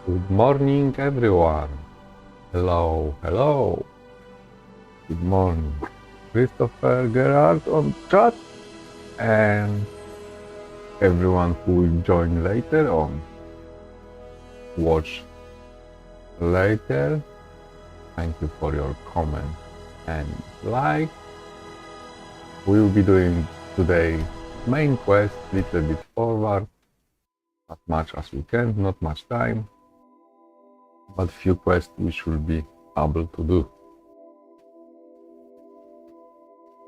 Good morning, everyone. Hello, hello. Good morning. Christopher Gerard on chat and everyone who will join later on. Watch later. Thank you for your comment and like. We will be doing today main quest, little bit forward, as much as we can, not much time, but few quests we should be able to do.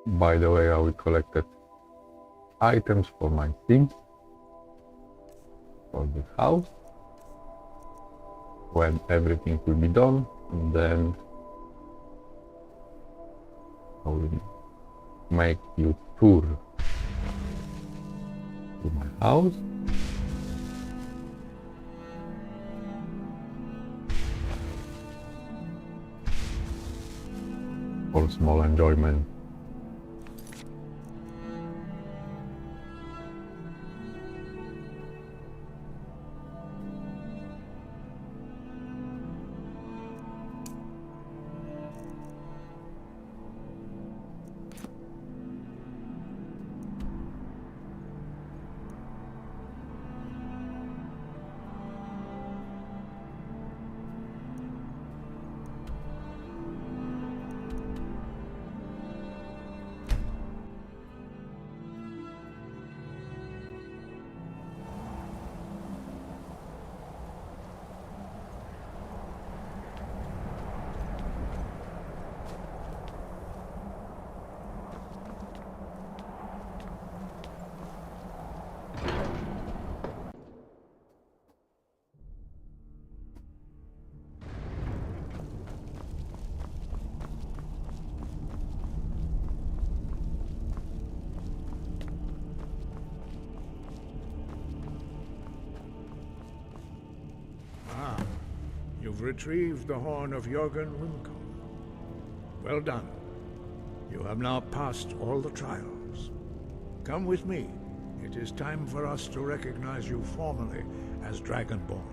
By the way, I collected items for my team for this house. When everything will be done, then I will make you tour to my house. For small enjoyment. You've retrieved the horn of Jörgen Wimco. Well done. You have now passed all the trials. Come with me. It is time for us to recognize you formally as Dragonborn.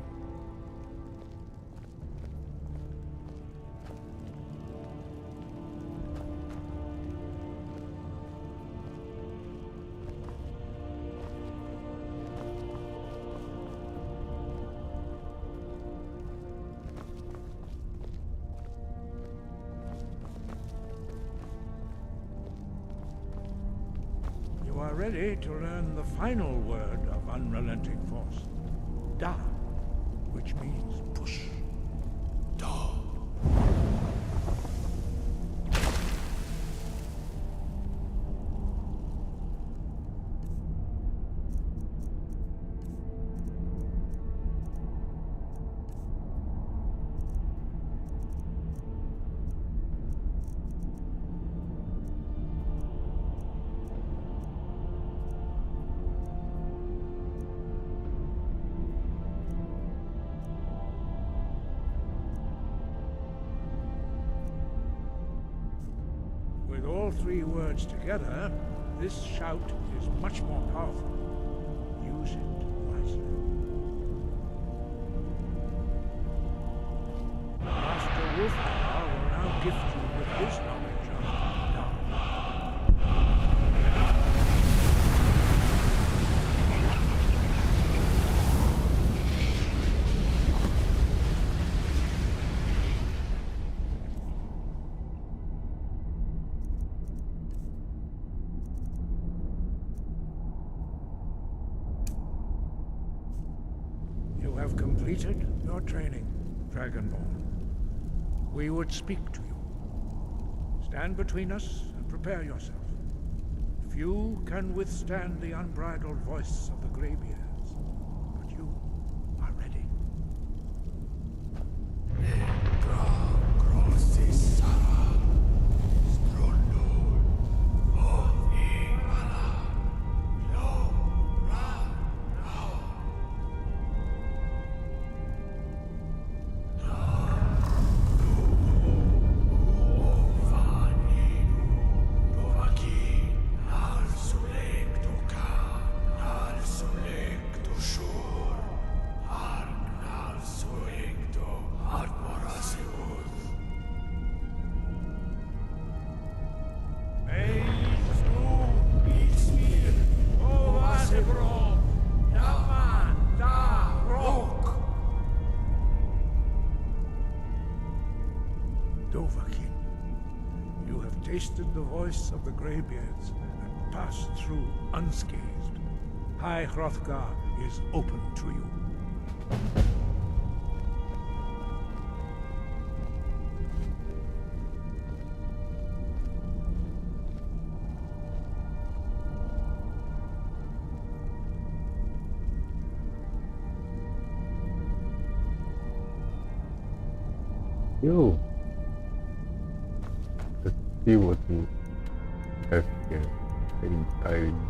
You are ready to learn the final word of unrelenting force. Da, which means push. Da. With all three words together, this shout is much more powerful. Use it wisely. Master Wolfgar will now gift you with his knowledge of Da. You have completed your training, Dragonborn. We would speak to you. Stand between us and prepare yourself. Few can withstand the unbridled voice of the Greybeards, but you are ready. Dovahkiin. You have tasted the voice of the Greybeards and passed through unscathed. High Hrothgar is open to you. You. Let's see what you have here in Skyrim.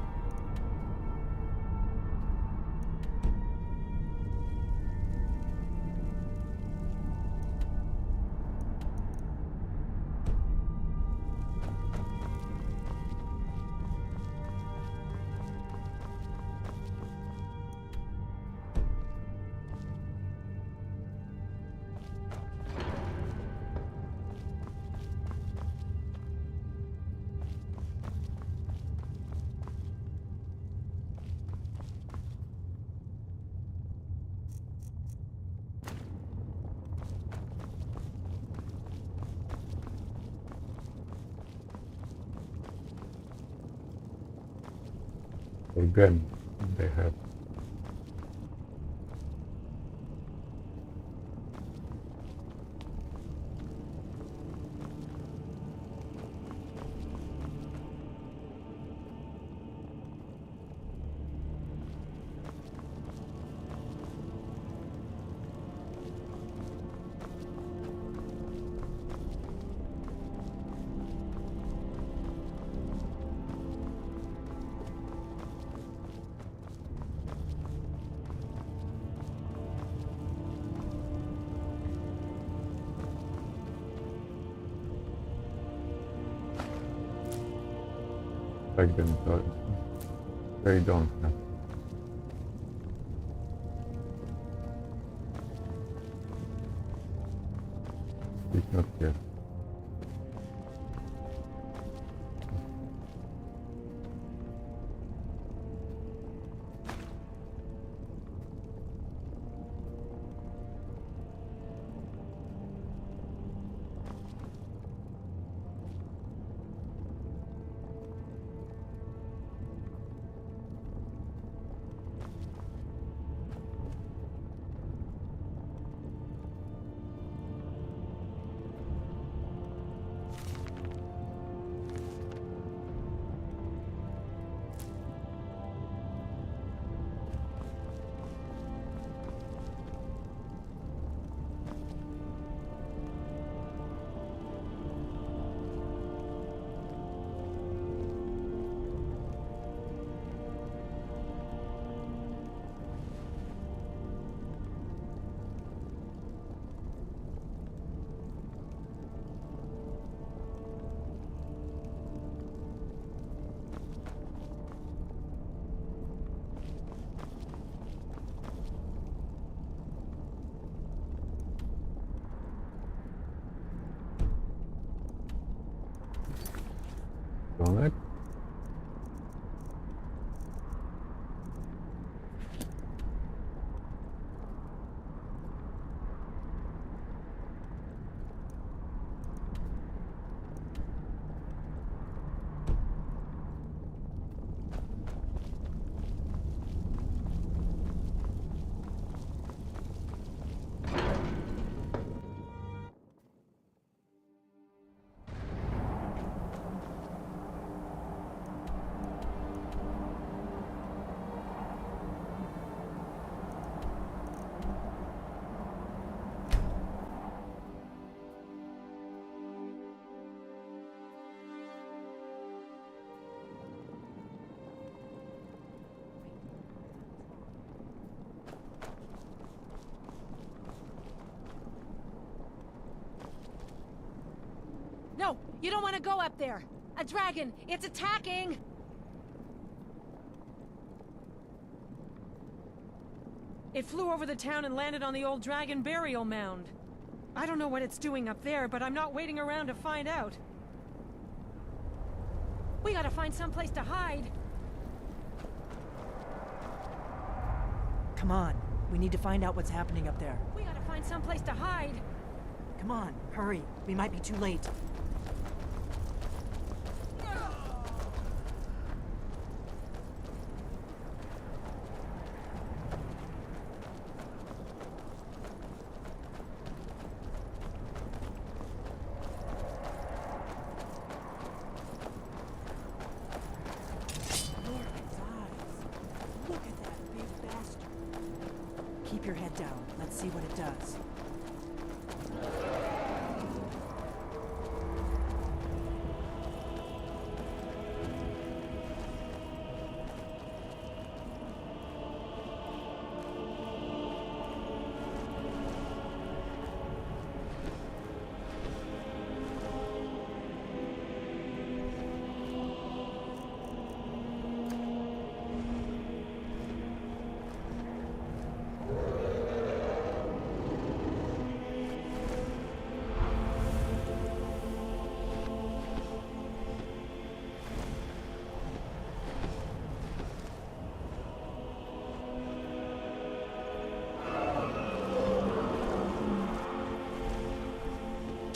Again, they have like them, so they don't have. It's not yet. On it. No, you don't want to go up there. A dragon, it's attacking! It flew over the town and landed on the old dragon burial mound. I don't know what it's doing up there, but I'm not waiting around to find out. We gotta find someplace to hide. Come on, we need to find out what's happening up there. We gotta find someplace to hide. Come on, hurry. We might be too late. Look at that big bastard. Keep your head down. Let's see what it does.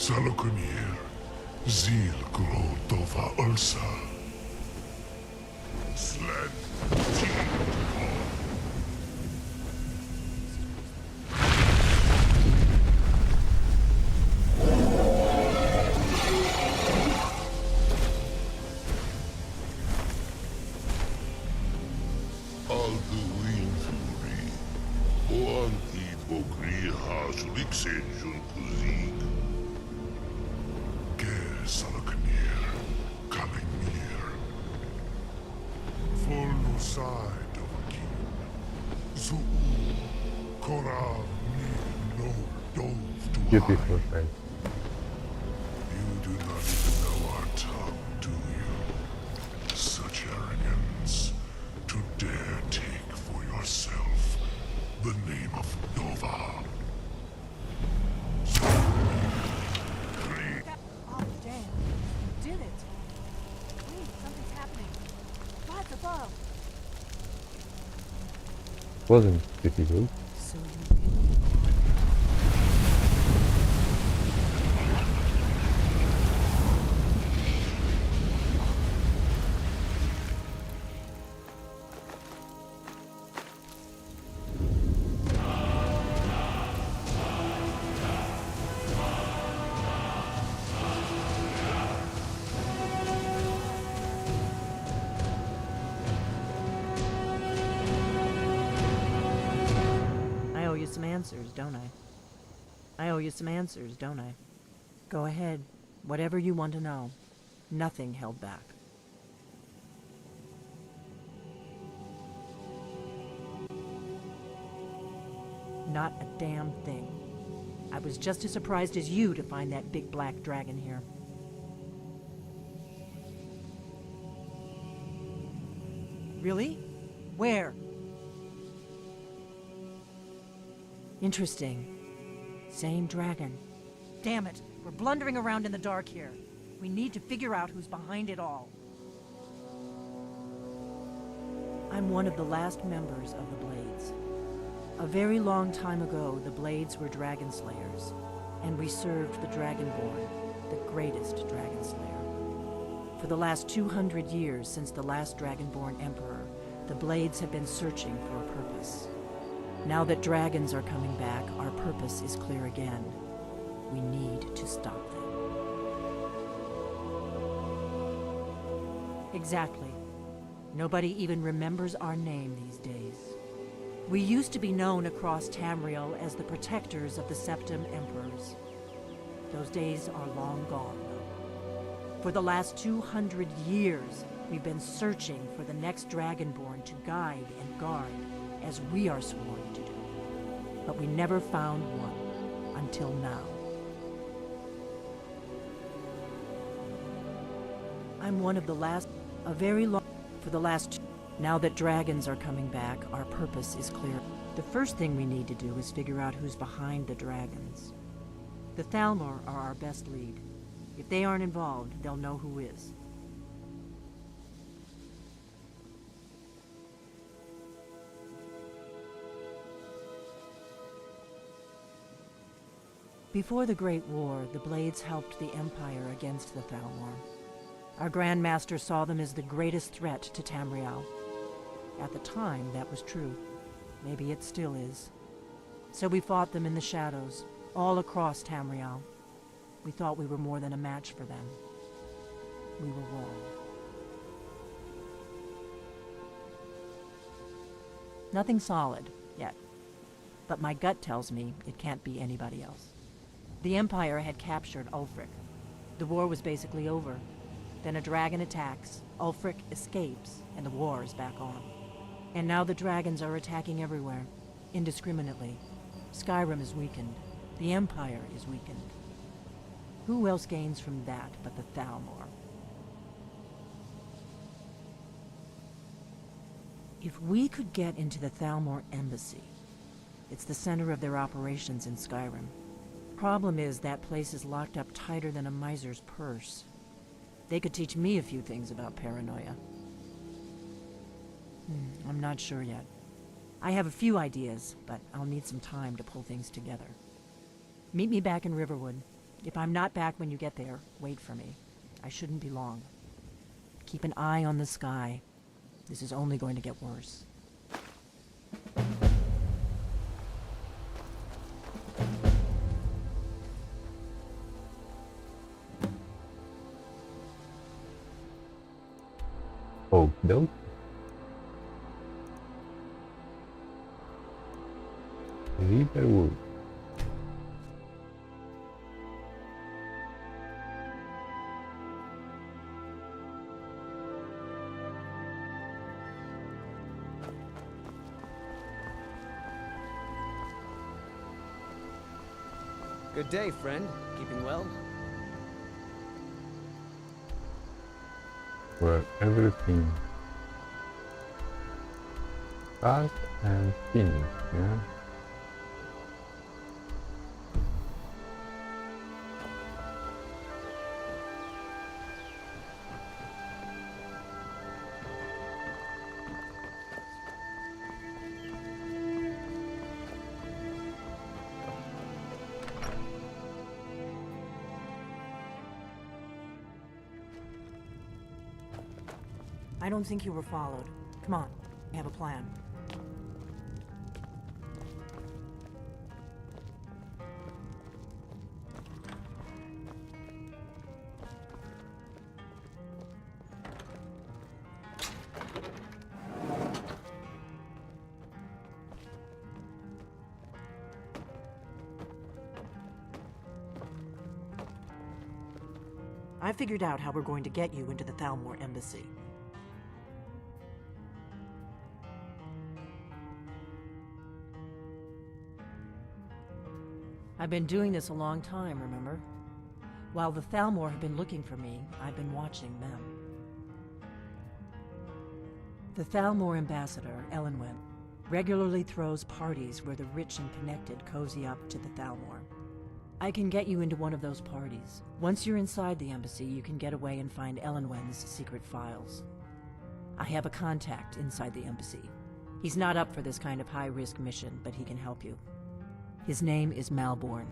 Salokunir, Zil Gro Dova Ulsa. Sled Alduin Fury, Oan Ibogri Hasliksen Junkuzik. Salokunir, Kalimir, Full side of a king. Zu Koral ni no dove to Beautiful hide. face. You do not even know our tongue, do you? Such arrogance to dare take for yourself the name of Nova. Oh, damn. You did it. Wait, something's happening. What's above? Wasn't difficult. So you really I owe you some answers, don't I? I owe you some answers, don't I? Go ahead. Whatever you want to know. Nothing held back. Not a damn thing. I was just as surprised as you to find that big black dragon here. Really? Where? Interesting. Same dragon. Damn it, we're blundering around in the dark here. We need to figure out who's behind it all. I'm one of the last members of the Blades. A very long time ago, the Blades were dragon slayers, and we served the Dragonborn, the greatest dragon slayer. For the last 200 years since the last Dragonborn Emperor, the Blades have been searching for a purpose. Now that dragons are coming back, our purpose is clear again. We need to stop them. Exactly. Nobody even remembers our name these days. We used to be known across Tamriel as the protectors of the Septim Emperors. Those days are long gone, though. For the last 200 years, we've been searching for the next Dragonborn to guide and guard, as we are sworn to do. But we never found one, until now. I'm one of the last, now that dragons are coming back, our purpose is clear. The first thing we need to do is figure out who's behind the dragons. The Thalmor are our best lead. If they aren't involved, they'll know who is. Before the Great War, the Blades helped the Empire against the Thalmor. Our Grand Master saw them as the greatest threat to Tamriel. At the time, that was true. Maybe it still is. So we fought them in the shadows, all across Tamriel. We thought we were more than a match for them. We were wrong. Nothing solid, yet. But my gut tells me it can't be anybody else. The Empire had captured Ulfric. The war was basically over. Then a dragon attacks, Ulfric escapes, and the war is back on. And now the dragons are attacking everywhere, indiscriminately. Skyrim is weakened. The Empire is weakened. Who else gains from that but the Thalmor? If we could get into the Thalmor embassy, it's the center of their operations in Skyrim. Problem is, that place is locked up tighter than a miser's purse. They could teach me a few things about paranoia. I'm not sure yet. I have a few ideas, but I'll need some time to pull things together. Meet me back in Riverwood. If I'm not back when you get there, wait for me. I shouldn't be long. Keep an eye on the sky. This is only going to get worse. Oh, no. Riverwood. Good day, friend. Keeping well? Where everything starts and finishes, yeah? I don't think you were followed. Come on, I have a plan. I figured out how we're going to get you into the Thalmor embassy. I've been doing this a long time, remember? While the Thalmor have been looking for me, I've been watching them. The Thalmor ambassador, Elenwen, regularly throws parties where the rich and connected cozy up to the Thalmor. I can get you into one of those parties. Once you're inside the embassy, you can get away and find Elenwen's secret files. I have a contact inside the embassy. He's not up for this kind of high-risk mission, but he can help you. His name is Malborn.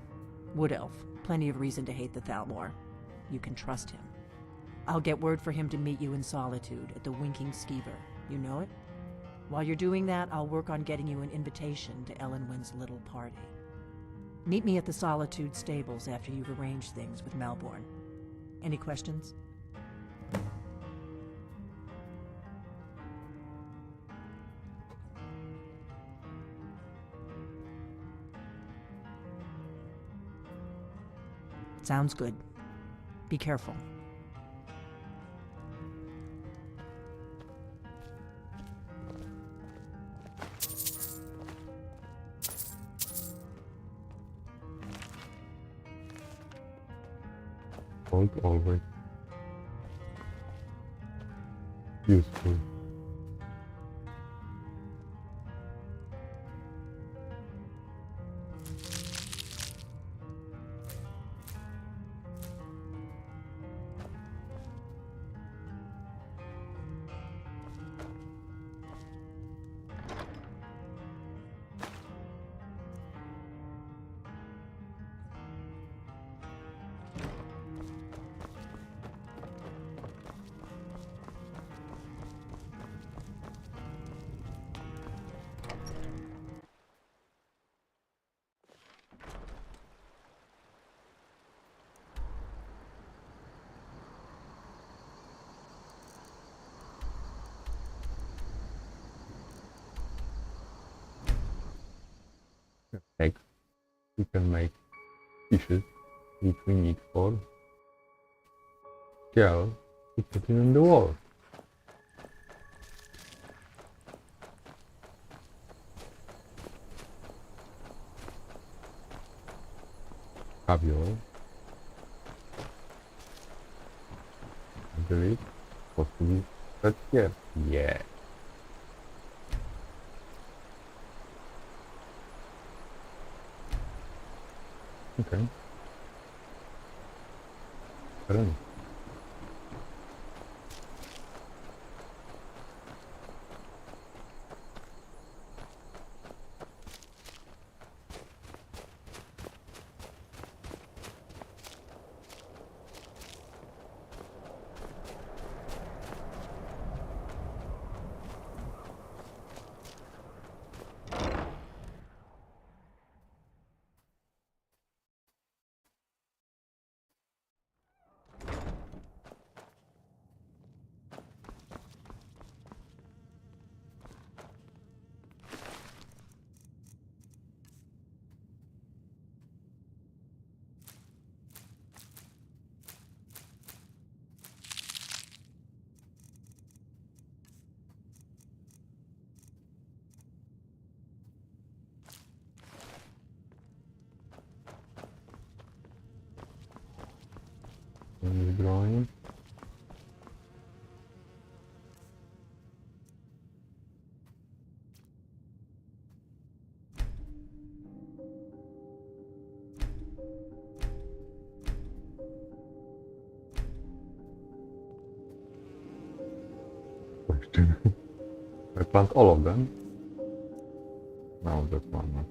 Wood Elf. Plenty of reason to hate the Thalmor. You can trust him. I'll get word for him to meet you in Solitude at the Winking Skeever. You know it? While you're doing that, I'll work on getting you an invitation to Elenwen's little party. Meet me at the Solitude stables after you've arranged things with Malborn. Any questions? Sounds good. Be careful. Hold always useful. eggs. We can make fishes, which we need for gel to put in the wall. Caviar. I believe supposed to be right here. Yeah. Okay. I don't know. Is growing. Question. I plant all of them? No, just one. Okay.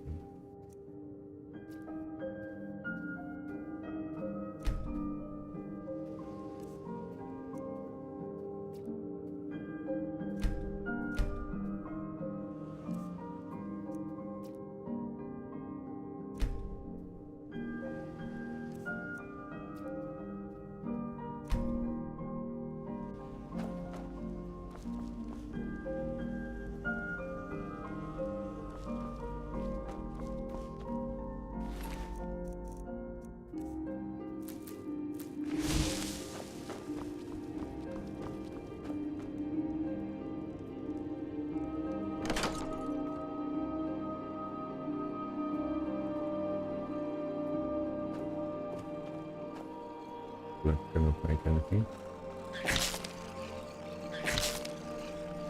Cannot make anything.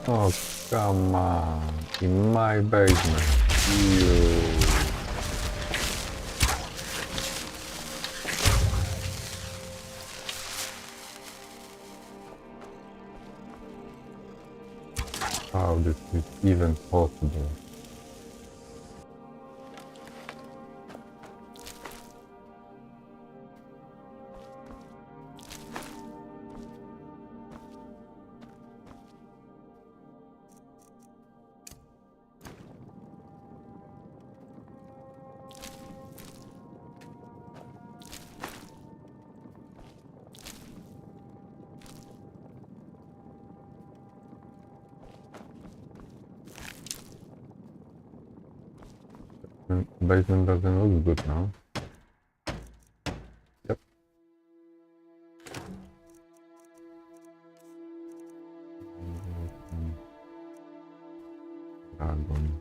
Oh, come on. In my basement. You. How this is even possible? Basement doesn't look good now. Yep. Dragon.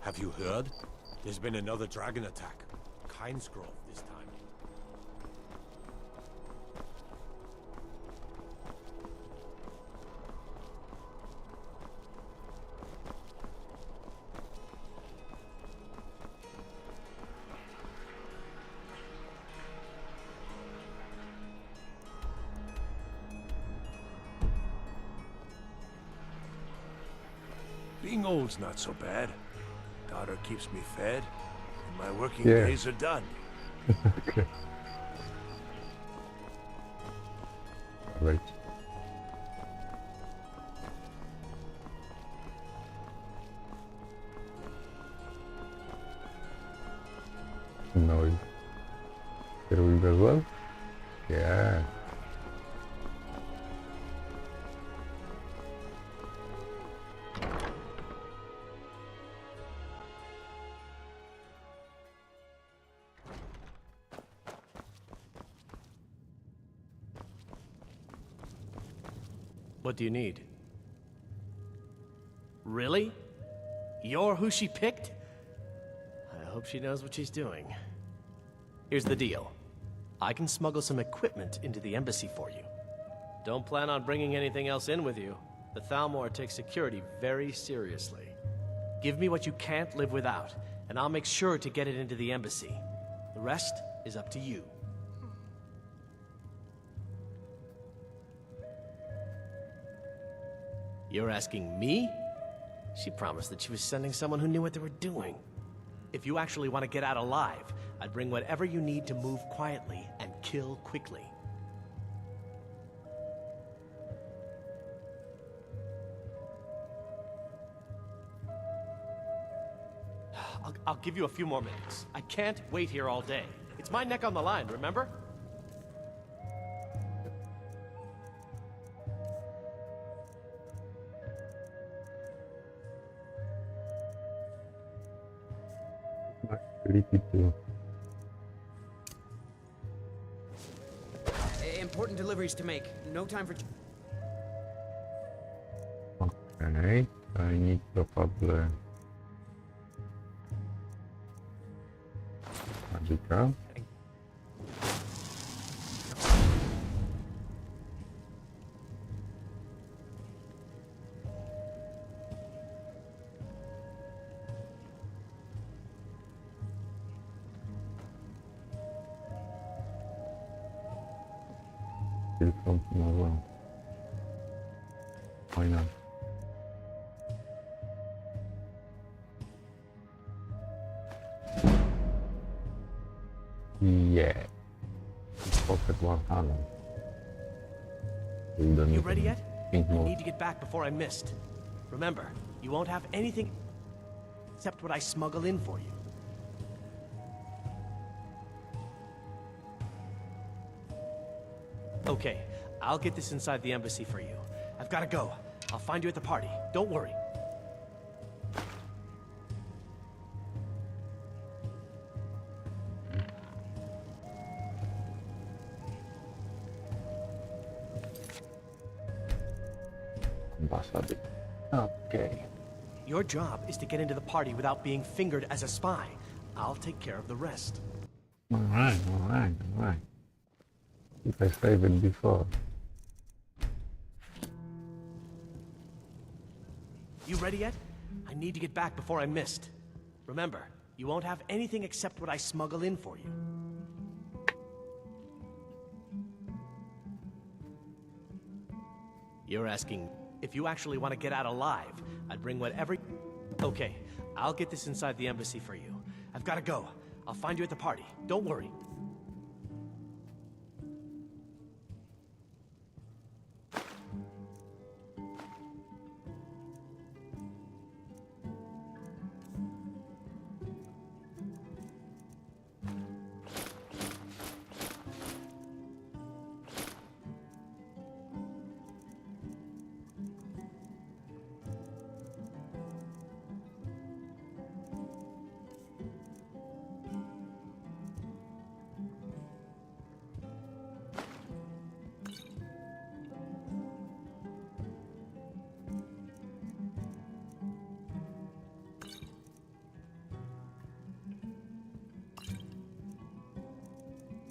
Have you heard? There's been another dragon attack. Kinesgrove this time. Being old's not so bad. Daughter keeps me fed, and my working Yeah. days are done. Okay. Right. Noise. Here we go as well? Yeah. What do you need? Really? You're who she picked? I hope she knows what she's doing. Here's the deal. I can smuggle some equipment into the embassy for you. Don't plan on bringing anything else in with you. The Thalmor takes security very seriously. Give me what you can't live without, and I'll make sure to get it into the embassy. The rest is up to you. You're asking me? She promised that she was sending someone who knew what they were doing. If you actually want to get out alive, I'd bring whatever you need to move quietly and kill quickly. I'll give you a few more minutes. I can't wait here all day. It's my neck on the line, remember? Creepy too. Important deliveries to make. No time for... Okay. I need probably magical. Still something as well. Why not? Yeah. Pocket 100. You ready yet? Think I more. need to get back before I'm missed. Remember, you won't have anything except what I smuggle in for you. Okay, I'll get this inside the embassy for you. I've gotta go. I'll find you at the party. Don't worry. Ambassador. Okay. Your job is to get into the party without being fingered as a spy. I'll take care of the rest. Alright. If I saved it before. You ready yet? I need to get back before I'm missed. Remember, you won't have anything except what I smuggle in for you. You're asking if you actually want to get out alive. I'd bring whatever... Okay, I'll get this inside the embassy for you. I've got to go. I'll find you at the party. Don't worry.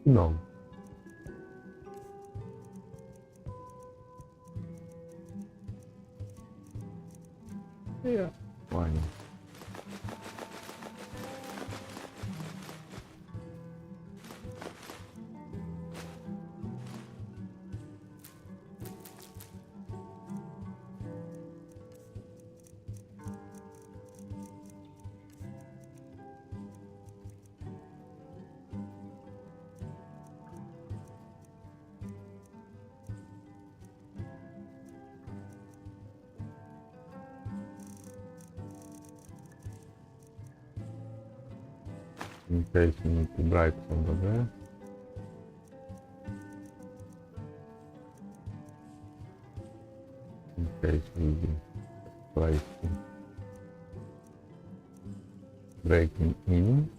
No. Yeah. Why not? In case we need to bribe somebody. In case we try to breaking in.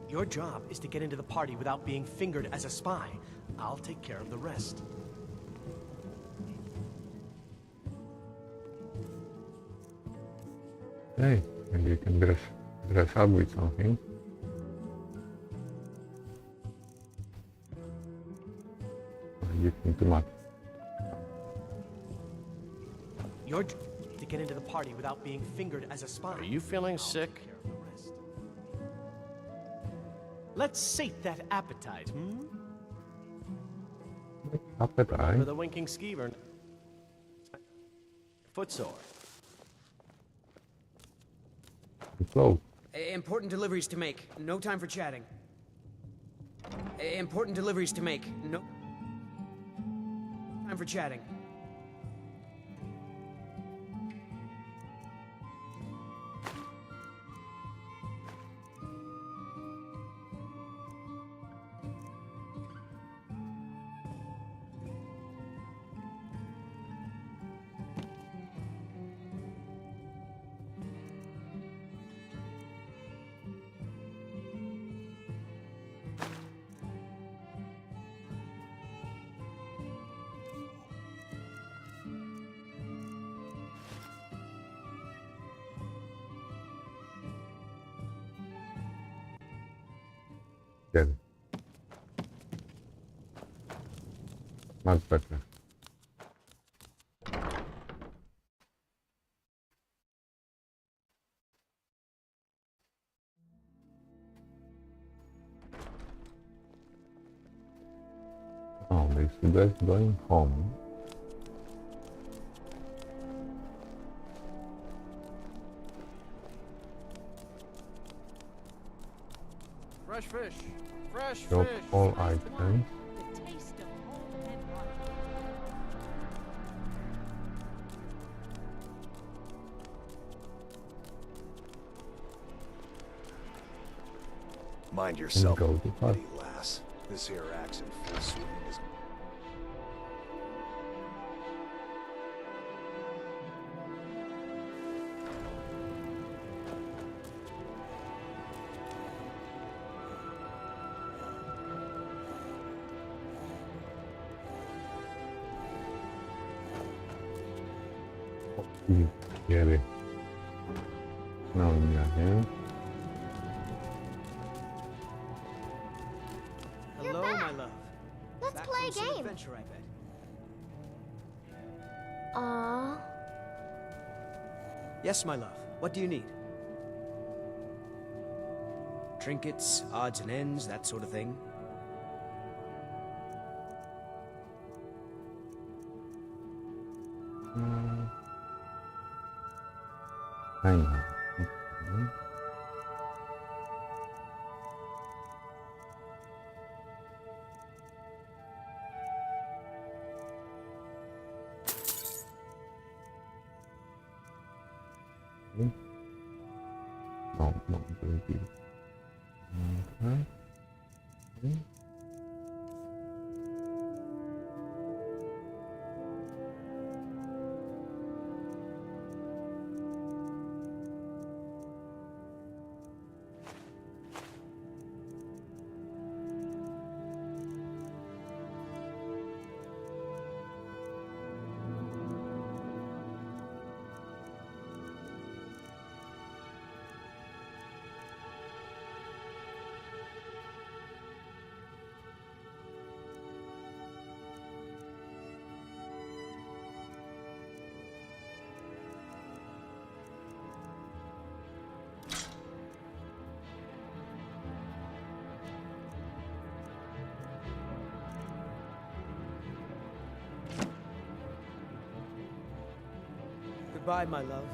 Your job is to get into the party without being fingered as a spy. I'll take care of the rest. Hey, maybe you can dress up with something. Give me too much. Your job is to get into the party without being fingered as a spy. Are you feeling sick? Let's sate that appetite, hmm? Appetite. For the winking skeever. Footsore. Close. Important deliveries to make. No time for chatting. Important deliveries to make. No time for chatting. Good. Much better. Oh, they suggest going home. Fresh fish. Fresh Drop fish. all items. The taste of home and heart. Mind yourself, go to party. pretty lass. This here axe in full swing is... Quiere. No, mira, Hello, my love. Let's Back play from some a game. adventure, I bet. Aww. Yes, my love. What do you need? Trinkets, odds and ends, that sort of thing. I know. Okay. No, no, baby. Okay. Okay. Goodbye, my love.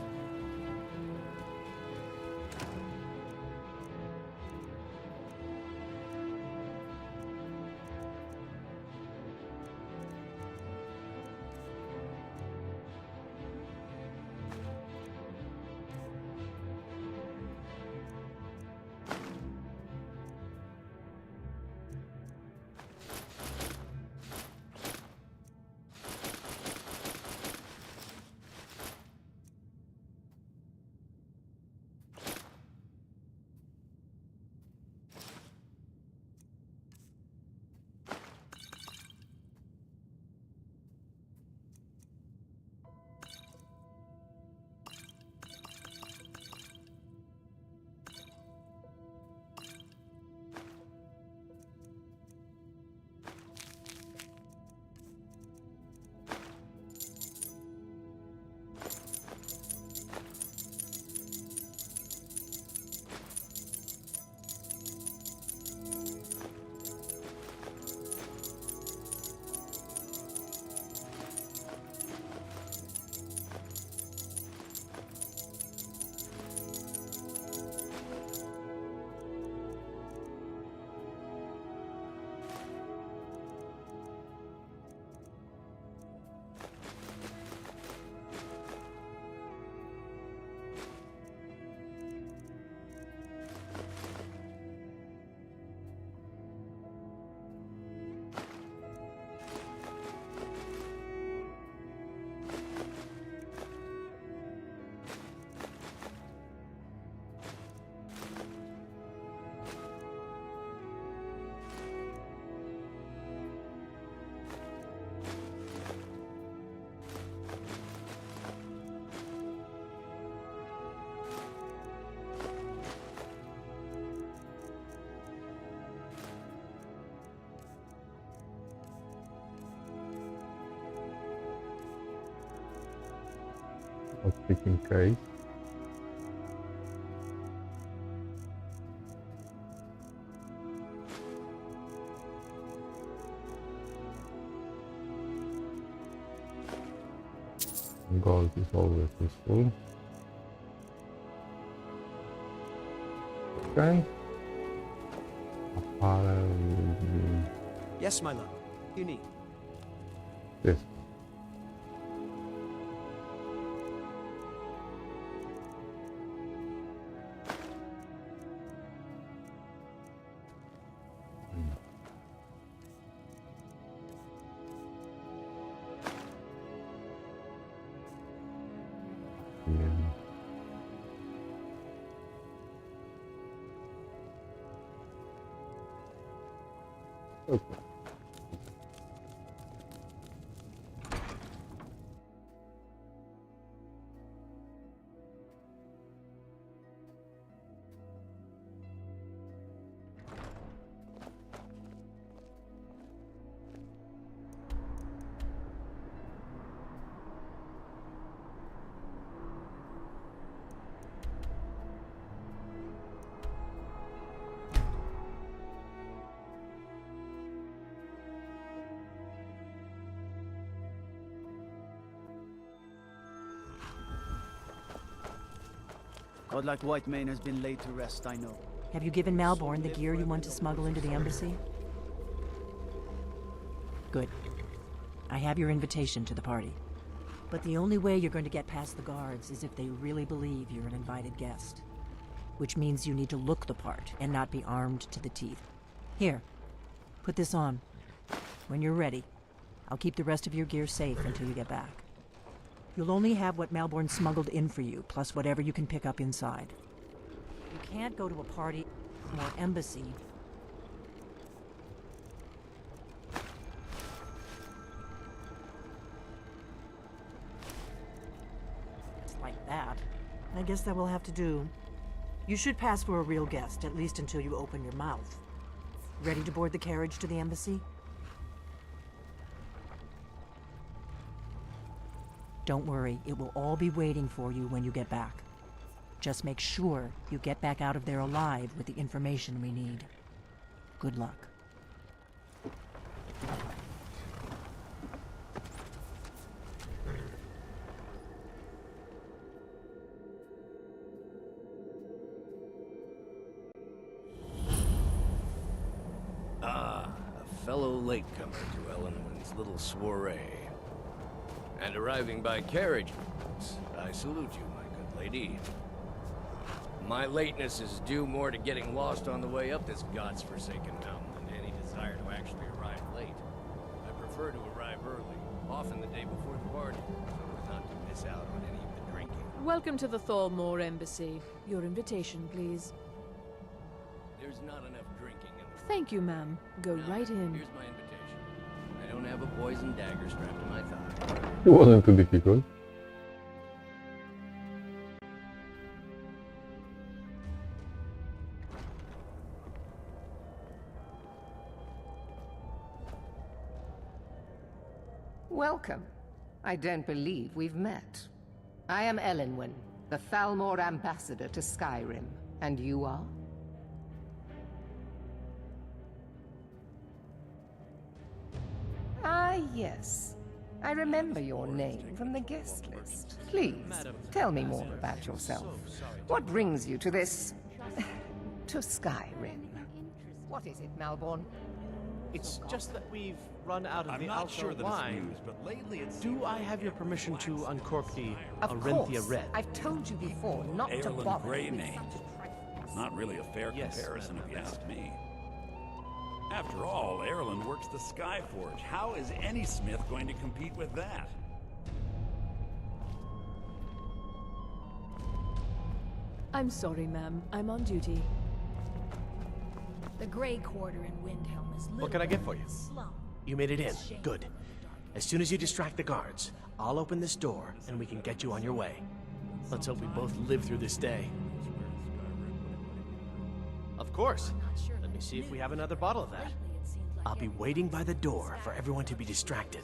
Just in case. Gold is always useful. Okay. Apparel will be Yes, my love. You need. this. Okay. Godlike Whitemane has been laid to rest, I know. Have you given Malborn the gear you want to smuggle into the embassy? Good. I have your invitation to the party. But the only way you're going to get past the guards is if they really believe you're an invited guest. Which means you need to look the part and not be armed to the teeth. Here, put this on. When you're ready, I'll keep the rest of your gear safe until you get back. You'll only have what Malborn smuggled in for you, plus whatever you can pick up inside. You can't go to a party or embassy. It's like that. I guess that will have to do. You should pass for a real guest, at least until you open your mouth. Ready to board the carriage to the embassy? Don't worry, it will all be waiting for you when you get back. Just make sure you get back out of there alive with the information we need. Good luck. fellow latecomer to Ellenwood's little soiree. And arriving by carriage, I salute you, my good lady. My lateness is due more to getting lost on the way up this god's-forsaken mountain than any desire to actually arrive late. I prefer to arrive early, often the day before the party, so as not to miss out on any of the drinking. Welcome to the Thalmor Embassy. Your invitation, please. There's not enough drinking in the... Thank you, ma'am. Go right in. Here's my invitation. I don't have a poison dagger strapped to my thigh. It wasn't too difficult. Welcome. I don't believe we've met. I am Ellenwyn, the Thalmor ambassador to Skyrim. And you are? Ah, yes. I remember your name from the guest list. Please, tell me more about yourself. What brings you to this... to Skyrim? What is it, Malborn? It's just that we've run out of the alpha wine. But lately it's Do I have your permission to uncork the Of Arenthia course. Red? I've told you before not to Ale bother and with Greymane. such a trifle. Not really a fair Yes, comparison, Madam if you ask Ambassador. me. After all, Erlen works the Skyforge. How is any smith going to compete with that? I'm sorry, ma'am. I'm on duty. The Grey Quarter in Windhelm is What can I get for you? You made it in. Good. As soon as you distract the guards, I'll open this door and we can get you on your way. Let's hope we both live through this day. Of course. Let me see if we have another bottle of that. I'll be waiting by the door for everyone to be distracted.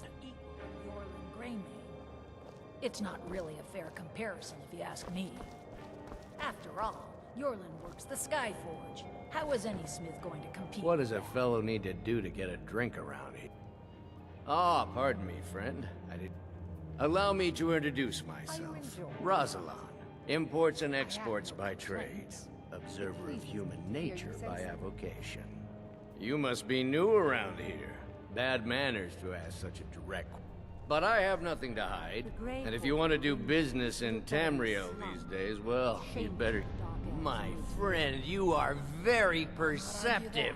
It's not really a fair comparison, if you ask me. After all, Yorlin works the Skyforge. How is any smith going to compete? What does a fellow need to do to get a drink around here? Ah, pardon me, friend. Allow me to introduce myself. Rosalind, imports and exports by trade. Observer of human nature by avocation. You must be new around here. Bad manners to ask such a direct... But I have nothing to hide. And if you want to do business in Tamriel these days, well, you'd better... My friend, you are very perceptive.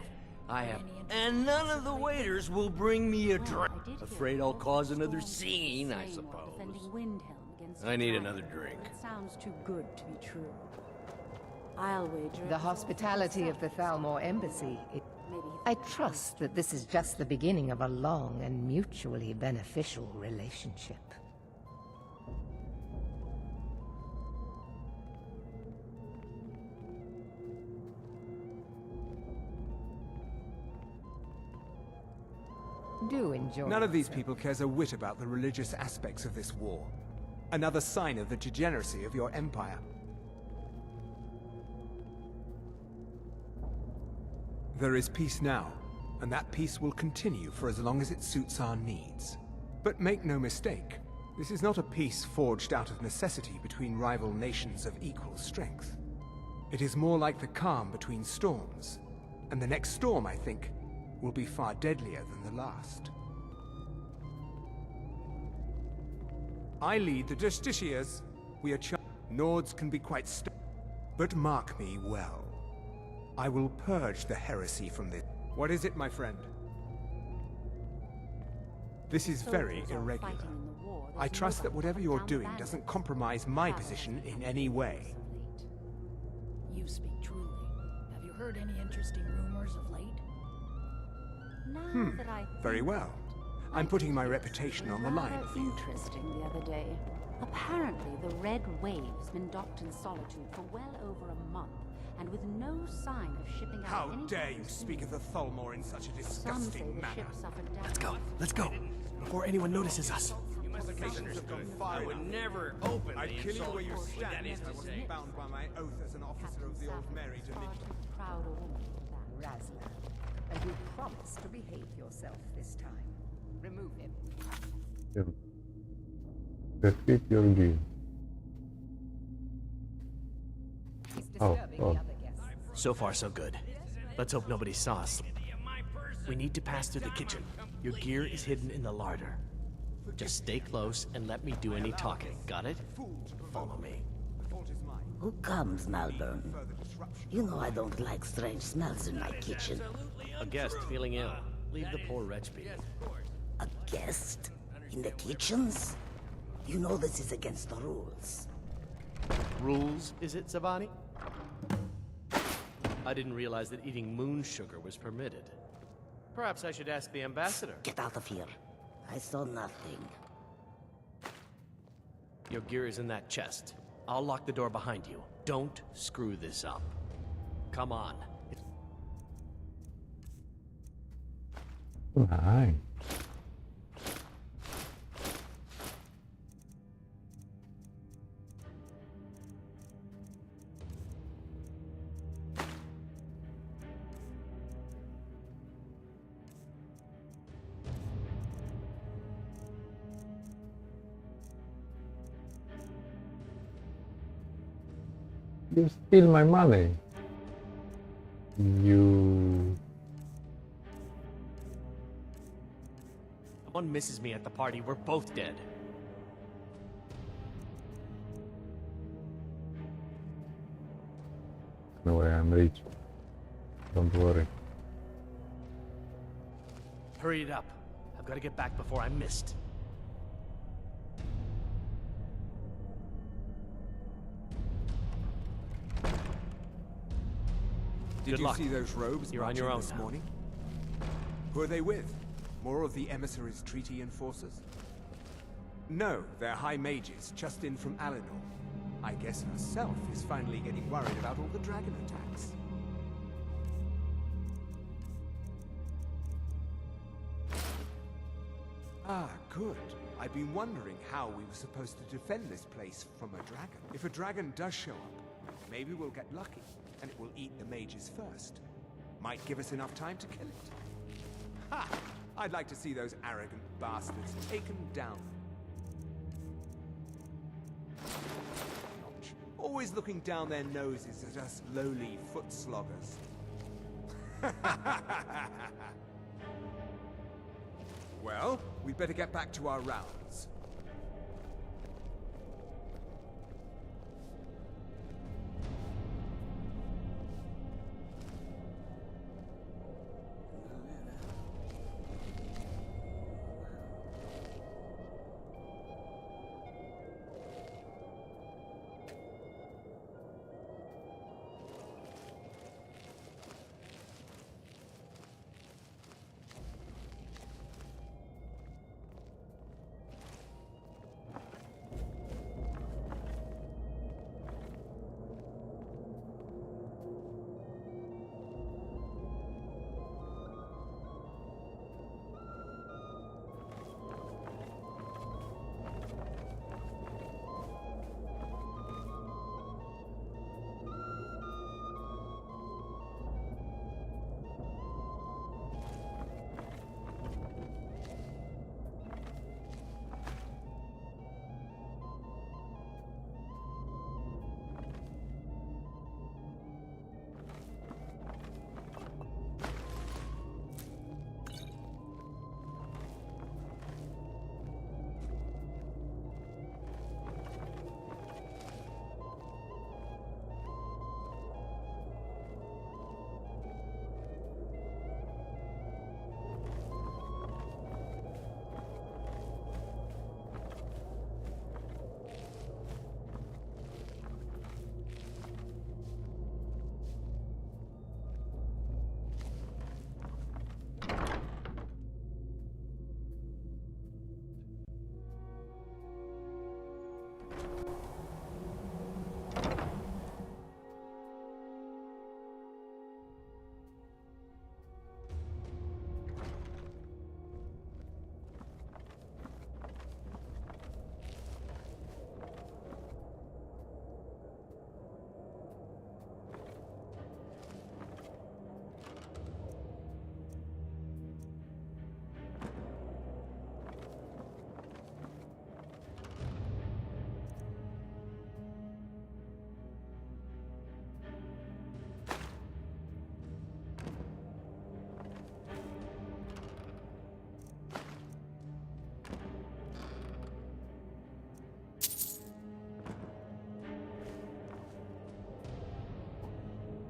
I have... And none of the waiters will bring me a drink. Afraid I'll cause another scene, I suppose. I need another drink. Sounds too good to be true. I'll wager. The hospitality of the Thalmor Embassy. I trust that this is just the beginning of a long and mutually beneficial relationship. Do enjoy. None of these people cares a whit about the religious aspects of this war. Another sign of the degeneracy of your empire. There is peace now, and that peace will continue for as long as it suits our needs. But make no mistake, this is not a peace forged out of necessity between rival nations of equal strength. It is more like the calm between storms, and the next storm, I think, will be far deadlier than the last. I lead the Justiciars. We are Nords can be quite but mark me well. I will purge the heresy from this. What is it, my friend? This is very irregular. I trust that whatever you're doing doesn't compromise my position in any way. You speak truly. Have you heard any interesting rumors of late? Very well. I'm putting my reputation on the line for you. Interesting the other day. Apparently, the Red Wave's been docked in Solitude for well over a month, and with no sign of shipping out. How dare you speak of the Thalmor in such a disgusting manner? Let's go, before anyone notices us. I would never open I'd the kill you insult. where you stand. That is I to wasn't say. bound by my oath as an officer of the Old Mary to live. Proud a woman for that. Razla, and you promise to behave yourself this time. Remove him. Yeah. Repeat your game. So far, so good. Let's hope nobody saw us. We need to pass through the kitchen. Your gear is hidden in the larder. Just stay close and let me do any talking. Got it? Follow me. Who comes, Malburn? You know I don't like strange smells in my kitchen. A guest feeling ill. Leave the poor wretch be. A guest? In the kitchens? You know this is against the rules. Rules, is it, Zavani? I didn't realize that eating moon sugar was permitted. Perhaps I should ask the ambassador. Get out of here. I saw nothing. Your gear is in that chest. I'll lock the door behind you. Don't screw this up. Come on. Nice. You steal my money. You... If one misses me at the party, we're both dead. No way, I'm rich. Don't worry. Hurry it up. I've got to get back before I'm missed. Did Good you luck. see those robes You're on your own this now. morning? Who are they with? More of the emissaries' treaty enforcers? No, they're high mages, just in from Alinor. I guess herself is finally getting worried about all the dragon attacks. Ah, good. I've been wondering how we were supposed to defend this place from a dragon. If a dragon does show up, maybe we'll get lucky, and it will eat the mages first. Might give us enough time to kill it. Ha! I'd like to see those arrogant bastards taken down. Always looking down their noses at us lowly foot sloggers. Well, we'd better get back to our rounds.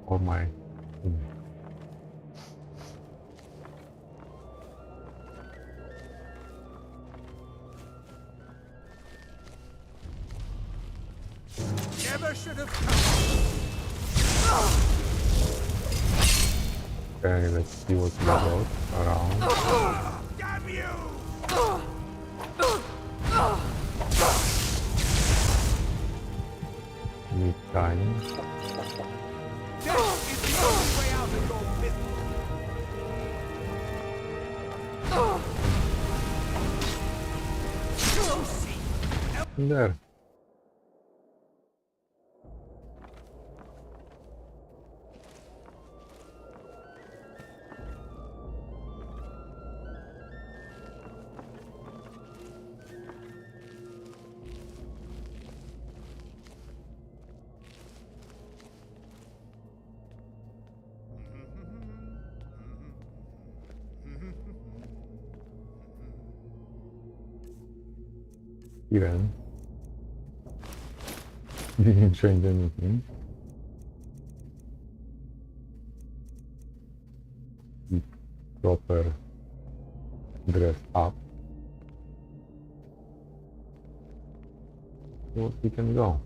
for my Never should have Okay, let's see what we got around. Damn you! Need time. Death is the only way out of your business. There. Even didn't change anything. Keep proper dress up. So we can go.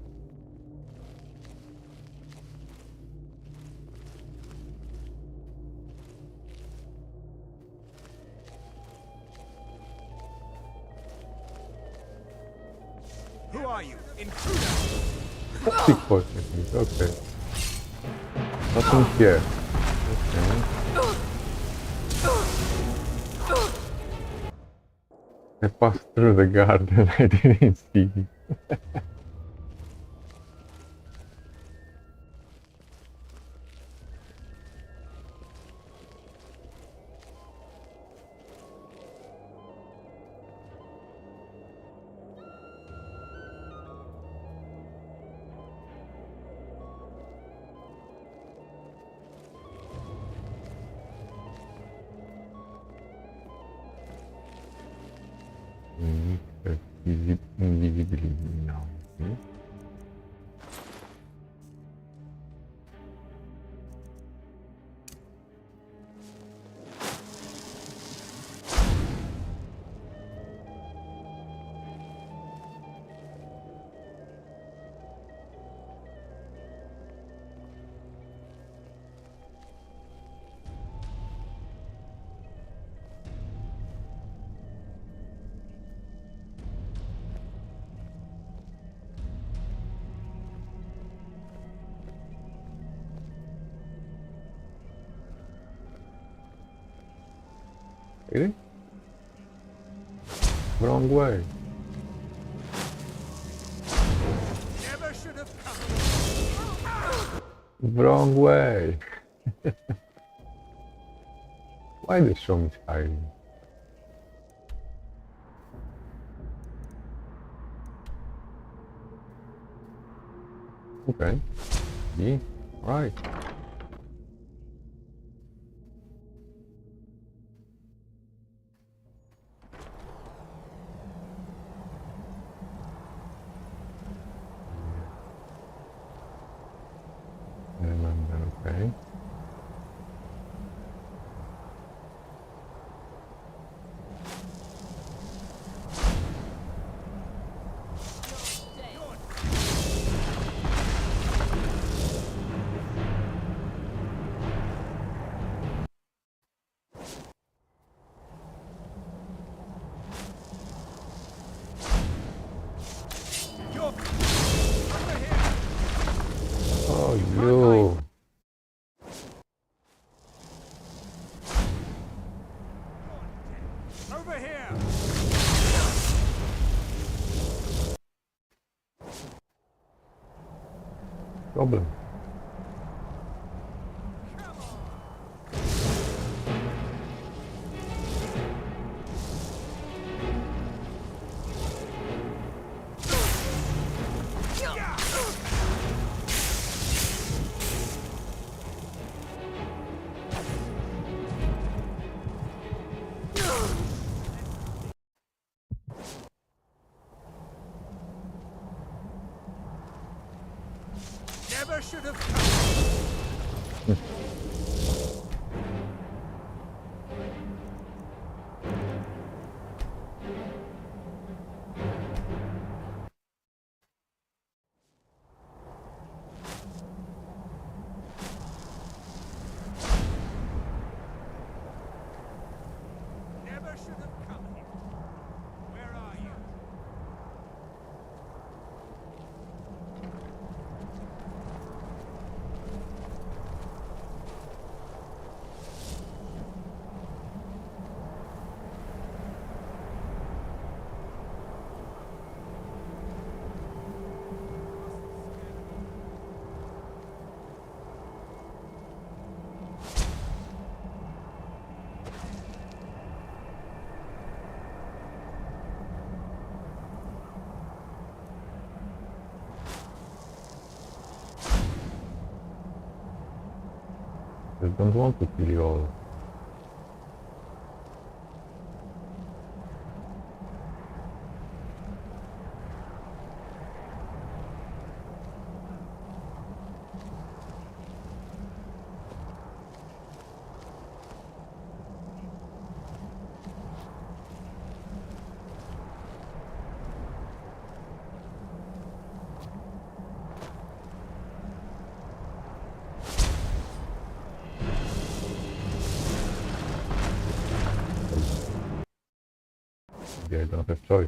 Who are you? Intruder! Big point technique, okay. Nothing here. Okay. I passed through the garden, I didn't see it. Invisibility now. Okay. Really? Wrong way. Never should have come. Wrong way. Why they show me Skyrim? Okay. Yeah. Right. Okay. Oh, you. Over here. Problem. Never should have come. Never should have come here. Where are you? I don't want to kill you all. I don't have choice.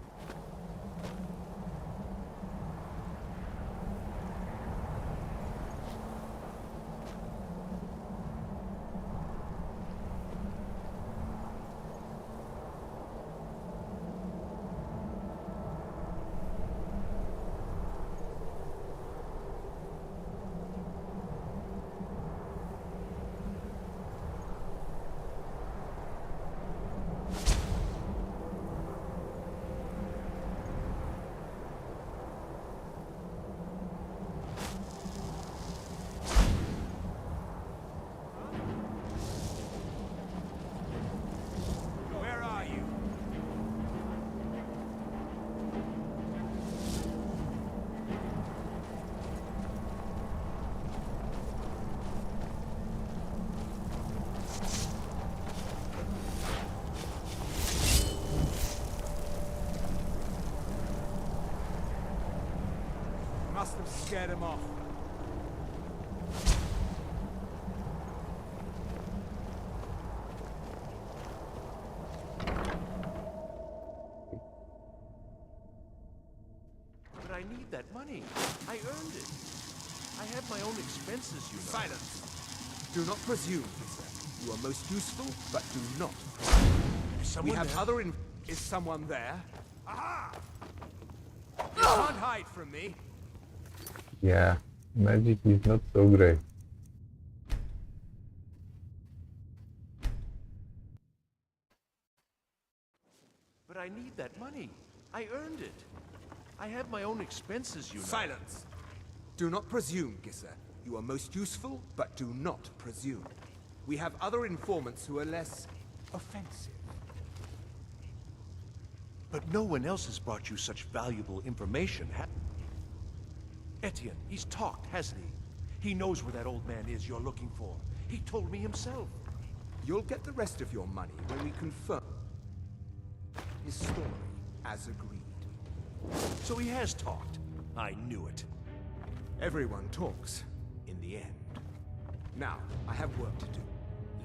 Where are you? Must have scared him off. But I need that money. I earned it. I have my own expenses, you know. Silence! Do not presume, sir. You are most useful, but do not. Is someone We have there? other Is someone there? Aha! You can't hide from me. Yeah, magic is not so great. But I need that money. I earned it. I have my own expenses, you know. Silence! Do not presume, Gisser. You are most useful, but do not presume. We have other informants who are less offensive. But no one else has brought you such valuable information, Etienne, he's talked, hasn't he? He knows where that old man is you're looking for. He told me himself. You'll get the rest of your money when we confirm his story, as agreed. So he has talked. I knew it. Everyone talks, in the end. Now, I have work to do.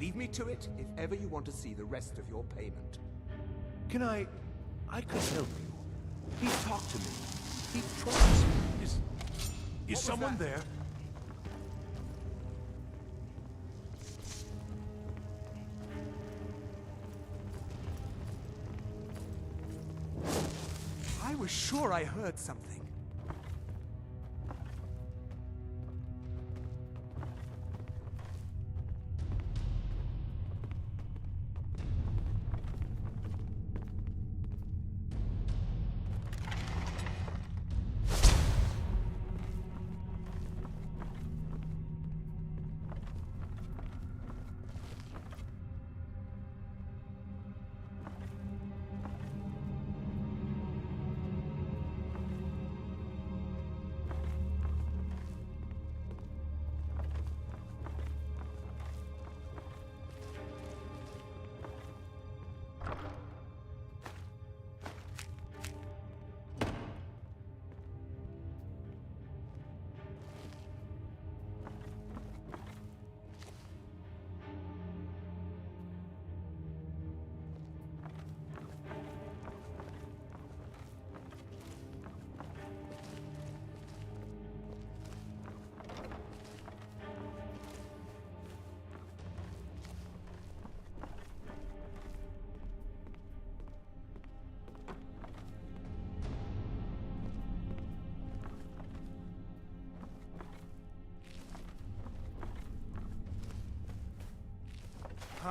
Leave me to it if ever you want to see the rest of your payment. Can I could help you. He talked to me. He promised me. Is someone there? I was sure I heard something.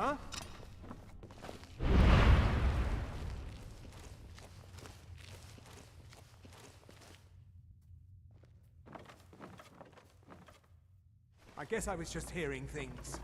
Huh? I guess I was just hearing things.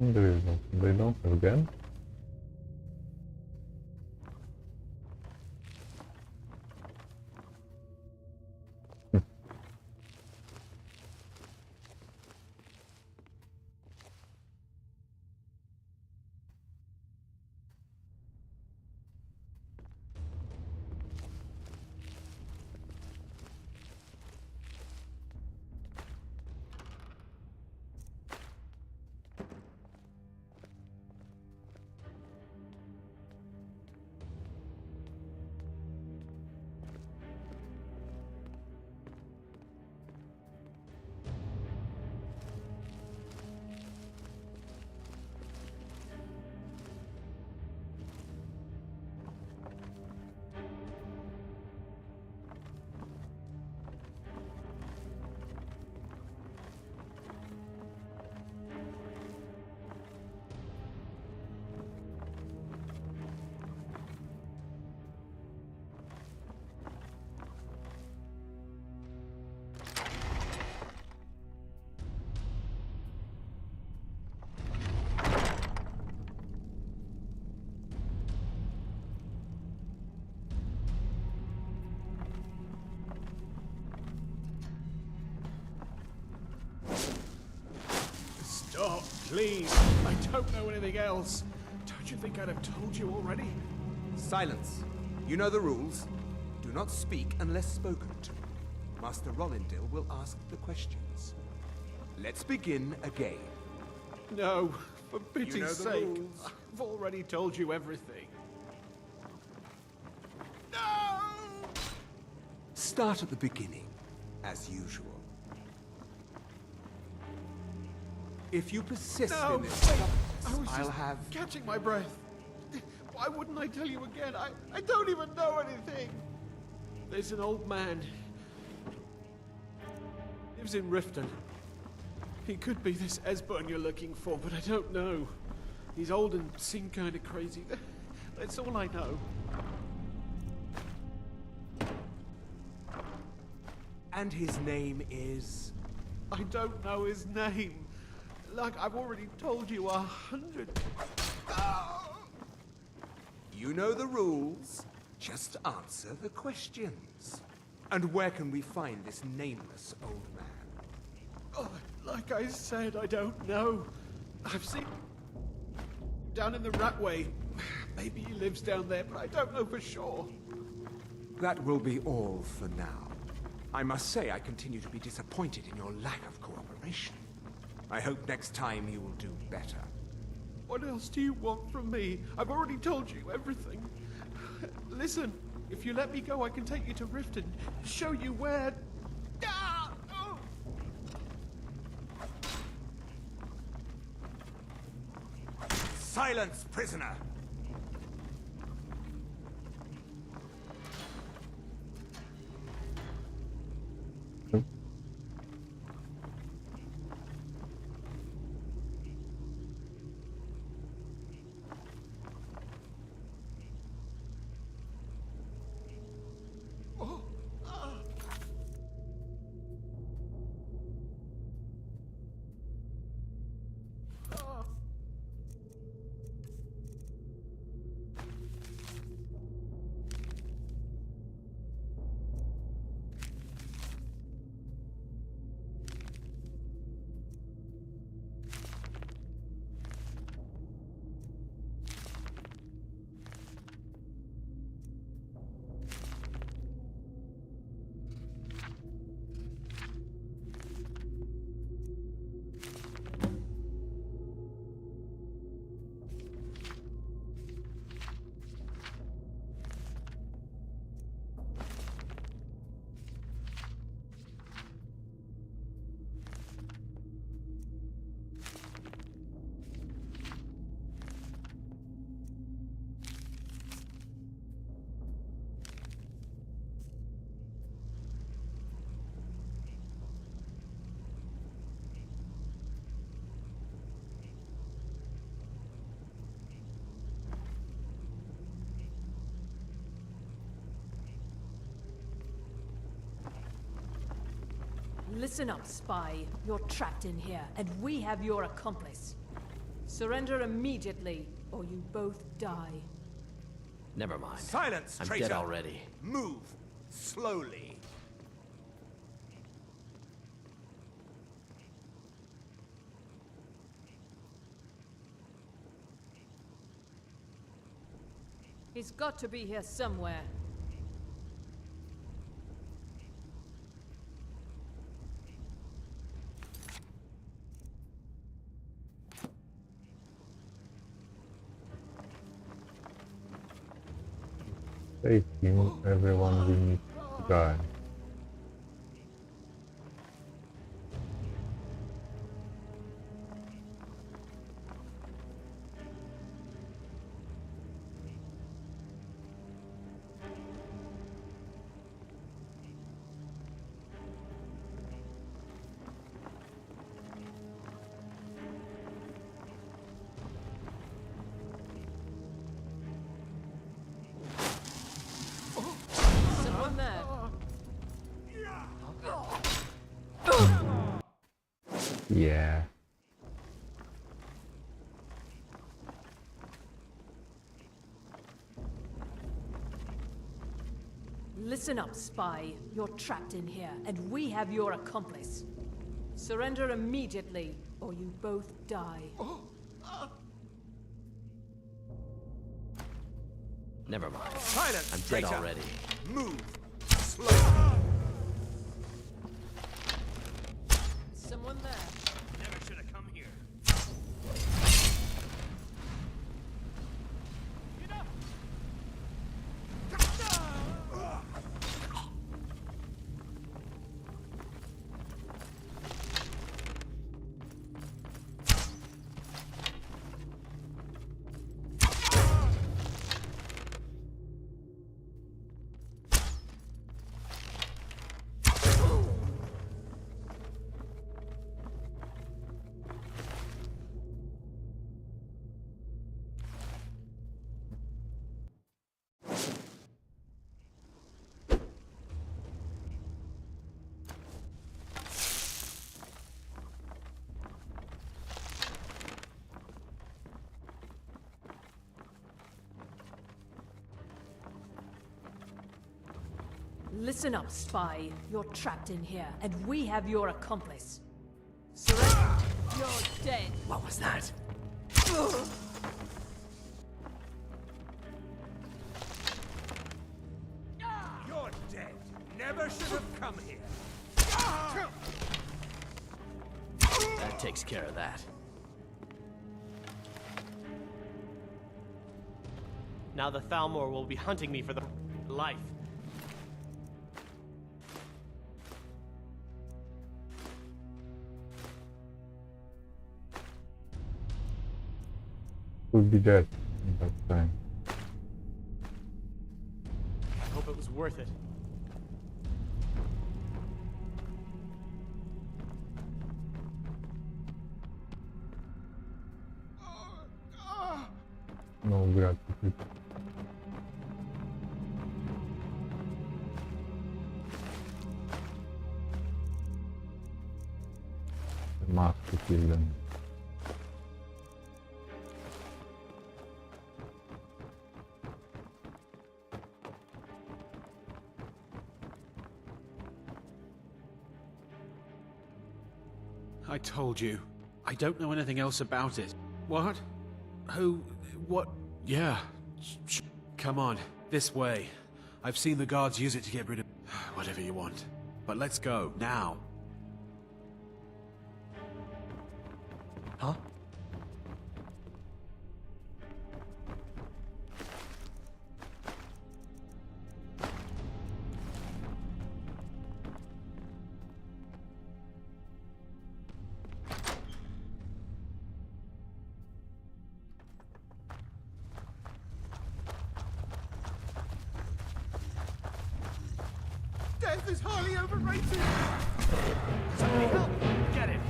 They don't have gun. Stop, please. I don't know anything else. Don't you think I'd have told you already? Silence. You know the rules. Do not speak unless spoken to. Master Rollindil will ask the questions. Let's begin again. No, for pity's You know the sake. rules. I've already told you everything. Start at the beginning, as usual. If you persist No, in this wait. stubbornness, I was I'll just have... catching my breath. Why wouldn't I tell you again? I don't even know anything. There's an old man. Lives in Riften. He could be this Esbern you're looking for, but I don't know. He's old and seemed kind of crazy. That's all I know. And his name is... I don't know his name. like I've already told you 100... You know the rules. Just answer the questions. And where can we find this nameless old man? Oh, like I said, I don't know. I've seen... down in the Ratway. Maybe he lives down there, but I don't know for sure. That will be all for now. I must say I continue to be disappointed in your lack of cooperation. I hope next time you will do better. What else do you want from me? I've already told you everything. Listen, if you let me go, I can take you to Riften, show you where... Ah! Oh! Silence, prisoner! Listen up, spy. You're trapped in here, and we have your accomplice. Surrender immediately, or you both die. Never mind. Silence, I'm traitor! dead already. Move slowly. He's got to be here somewhere. Taking everyone we need to die. Someone there. Yeah. Listen up, spy. You're trapped in here, and we have your accomplice. Surrender immediately, or you both die. Never mind. Silence, I'm dead traitor! already. Move slowly. Someone there. Never should have come here. Listen up, spy. You're trapped in here, and we have your accomplice. Surrender. You're dead. What was that? You're dead. Never should have come here. That takes care of that. Now the Thalmor will be hunting me for the life. Would be dead in that time. I hope it was worth it. No gratitude. I must kill them. I told you. I don't know anything else about it. What? Who? What? Yeah. Come on. This way. I've seen the guards use it to get rid of... whatever you want. But let's go. Now. Huh? Death is highly overrated. Somebody help! Get him!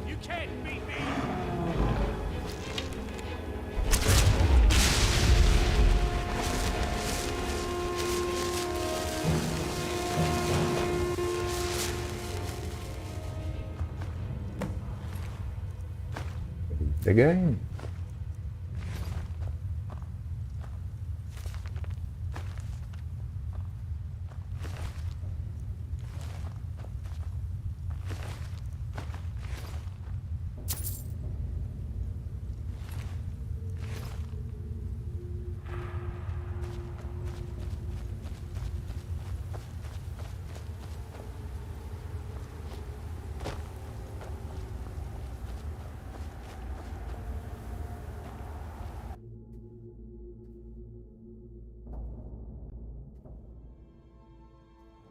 You can't beat me! The game.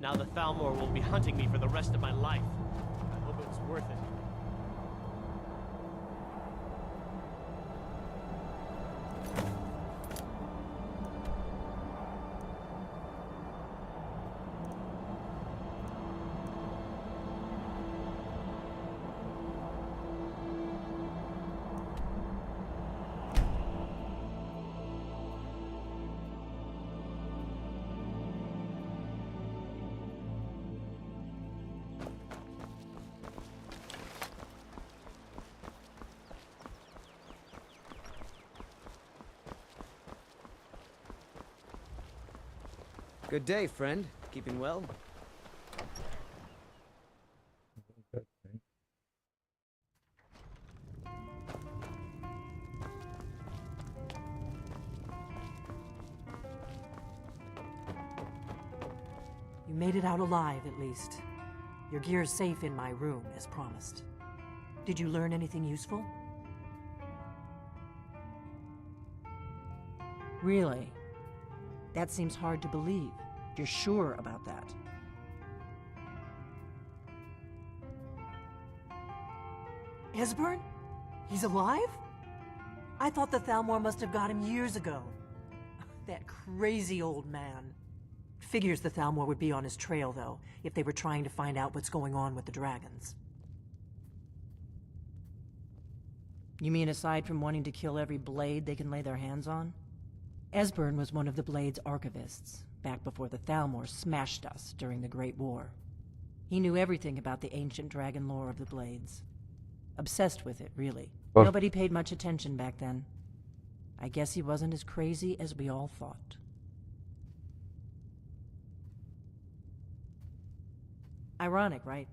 Now the Thalmor will be hunting me for the rest of my life. I hope it was worth it. Good day, friend. Keeping well? You made it out alive, at least. Your gear's safe in my room, as promised. Did you learn anything useful? Really? That seems hard to believe. You're sure about that? Esbern? He's alive? I thought the Thalmor must have got him years ago. That crazy old man. Figures the Thalmor would be on his trail, though, if they were trying to find out what's going on with the dragons. You mean aside from wanting to kill every blade they can lay their hands on? Esbern was one of the Blade's archivists, back before the Thalmor smashed us during the Great War. He knew everything about the ancient dragon lore of the Blades. Obsessed with it, really. Nobody paid much attention back then. I guess he wasn't as crazy as we all thought. Ironic, right?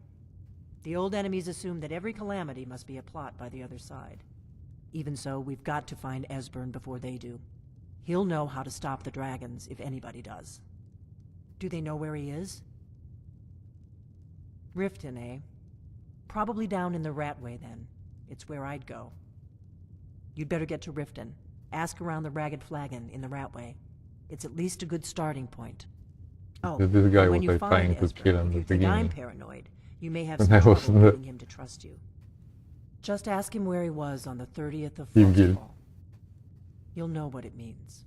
The old enemies assumed that every calamity must be a plot by the other side. Even so, we've got to find Esbern before they do. He'll know how to stop the dragons, if anybody does. Do they know where he is? Riften, eh? Probably down in the Ratway, then. It's where I'd go. You'd better get to Riften. Ask around the Ragged Flagon in the Ratway. It's at least a good starting point. Oh, this guy when was you trying find to kill in Esbern, the if you think I'm beginning. paranoid, you may have And some I was trouble the getting him to trust you. Just ask him where he was on the 30th of Team Guild. Fall. You'll know what it means.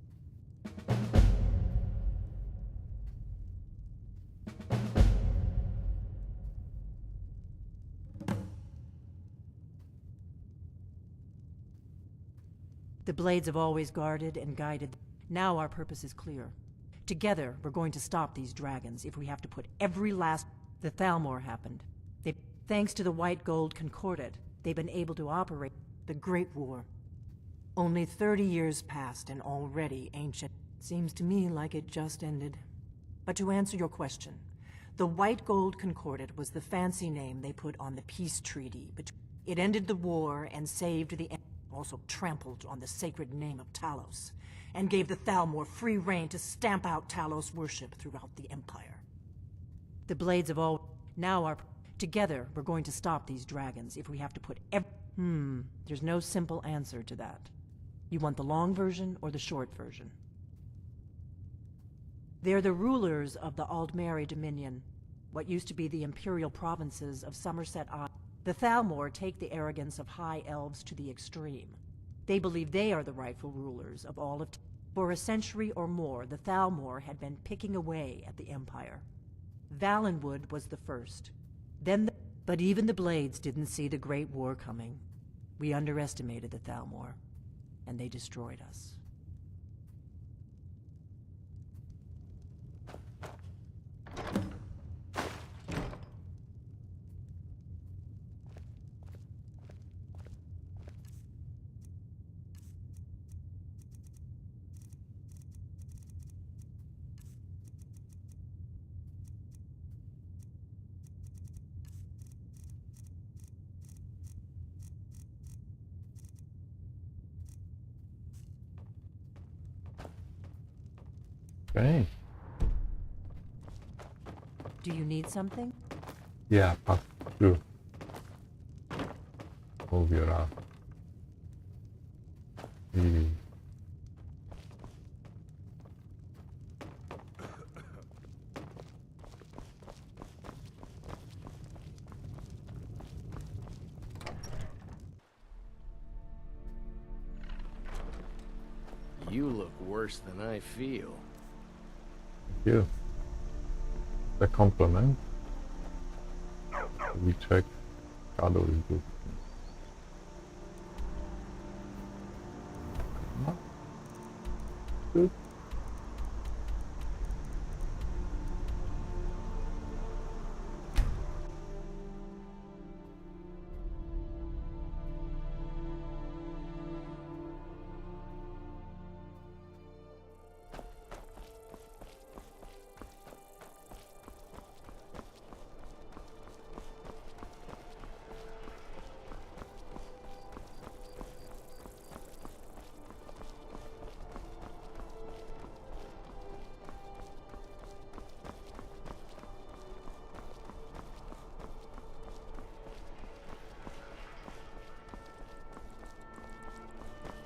The Blades have always guarded and guided. Now our purpose is clear. Together, we're going to stop these dragons if we have to put every last... The Thalmor happened. Thanks to the White Gold Concordat, they've been able to operate the Great War. Only 30 years passed and already ancient. Seems to me like it just ended. But to answer your question, the White Gold Concordat was the fancy name they put on the peace treaty. It ended the war and saved the... also trampled on the sacred name of Talos, and gave the Thalmor free rein to stamp out Talos worship throughout the Empire. The Blades of all... Now are... Together, we're going to stop these dragons if we have to put there's no simple answer to that. You want the long version or the short version? They're the rulers of the Aldmeri Dominion, what used to be the imperial provinces of Somerset Island. The Thalmor take the arrogance of high elves to the extreme. They believe they are the rightful rulers of all of... For a century or more, the Thalmor had been picking away at the Empire. Valenwood was the first. But even the Blades didn't see the Great War coming. We underestimated the Thalmor, and they destroyed us. Okay. Do you need something? Yeah, pass through. Move your ass. Easy. You look worse than I feel. Thank you. The compliment. We check. Shadow is good. Good.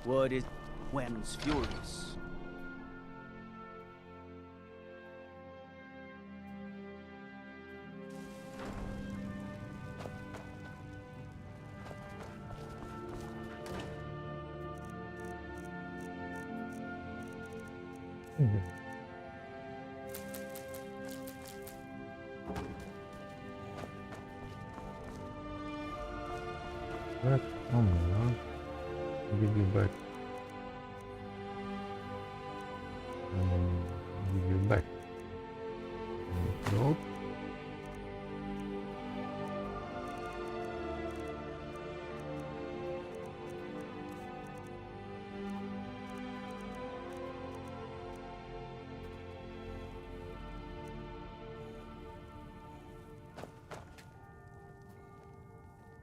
What is... When's furious? Back. Oh my god. I'll give you back. back. Nope.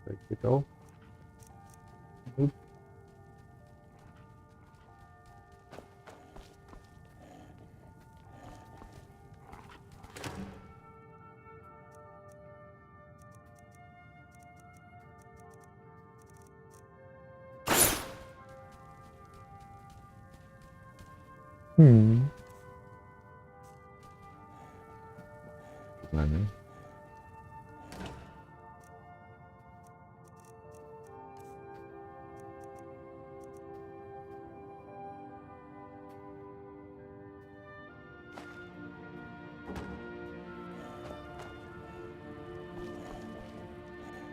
Take it off. Nope. Lemon.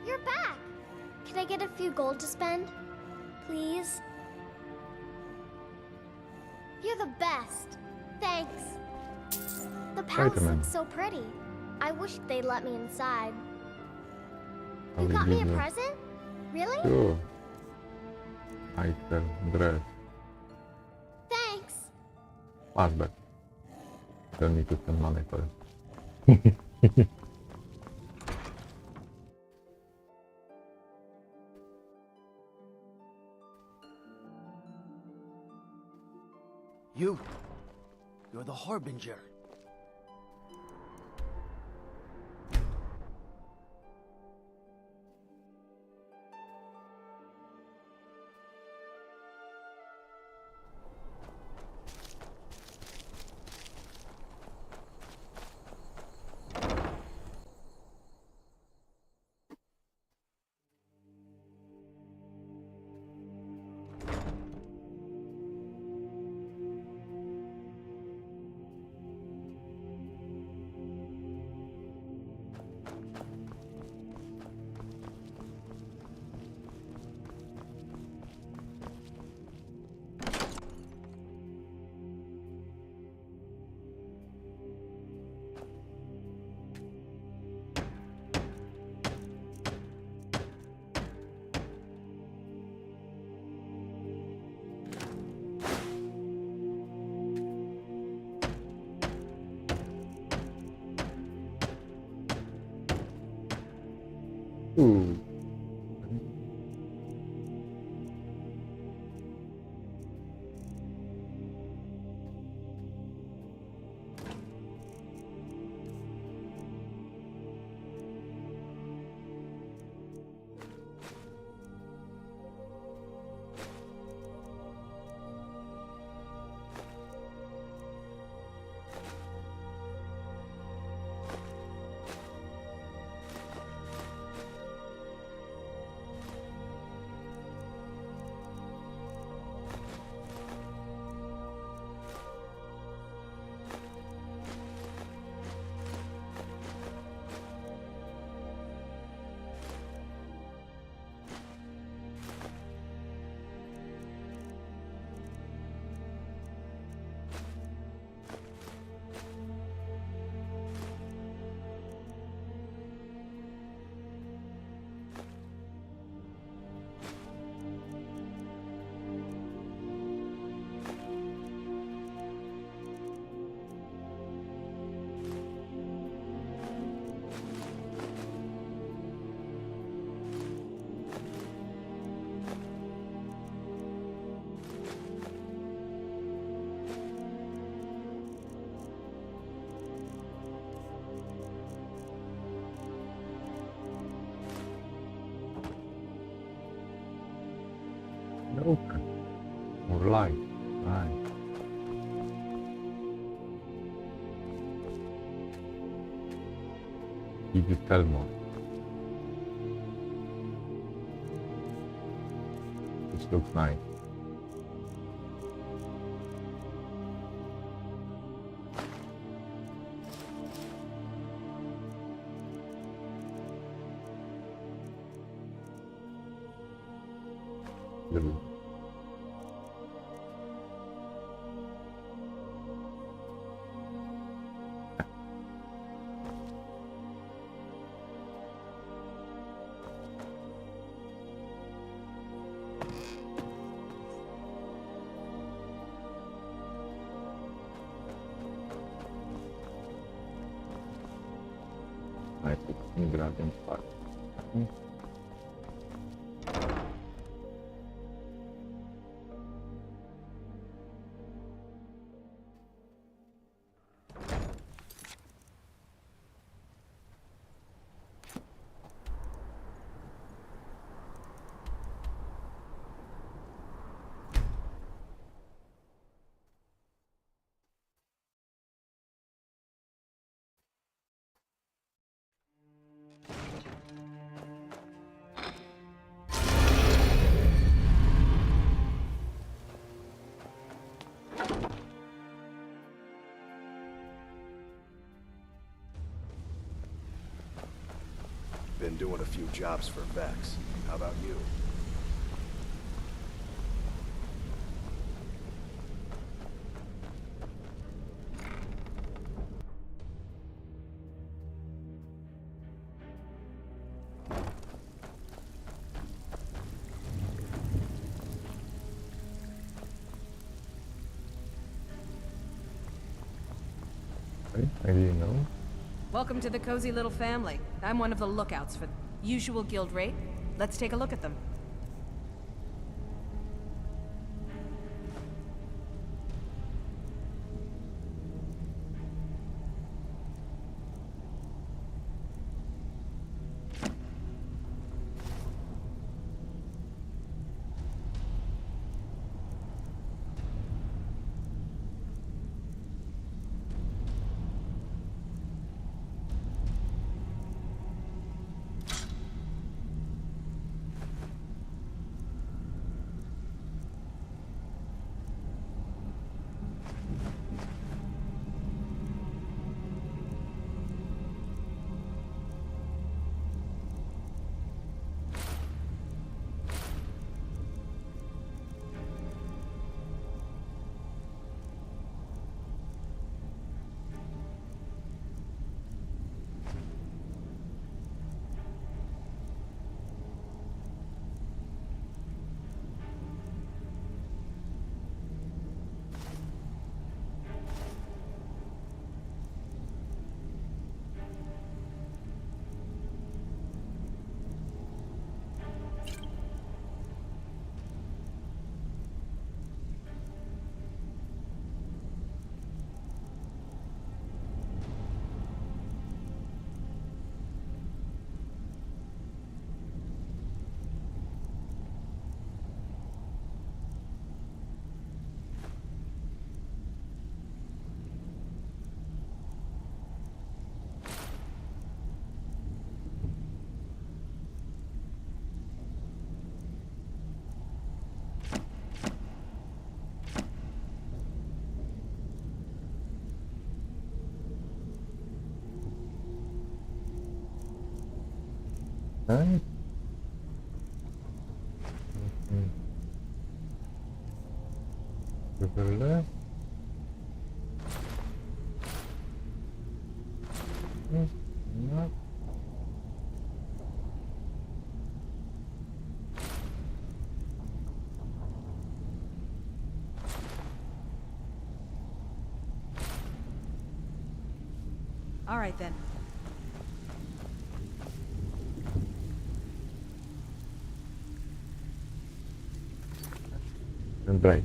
You're back! Can I get a few gold to spend? Please? You're the best. Thanks. The palace looks so pretty. I wish they'd let me inside. You got me a present? Really? Sure. Item, dress. Thanks. Much better. Don't need to spend money for it. You're the Harbinger. Ooh. Open. More light. Nice. Did you tell more? This looks nice. Little. I took some dragon part. Been doing a few jobs for Vex. How about you? I didn't know. Welcome to the cozy little family. I'm one of the lookouts for usual guild rate. Let's take a look at them. Nice. Over there. No. All right then. And break.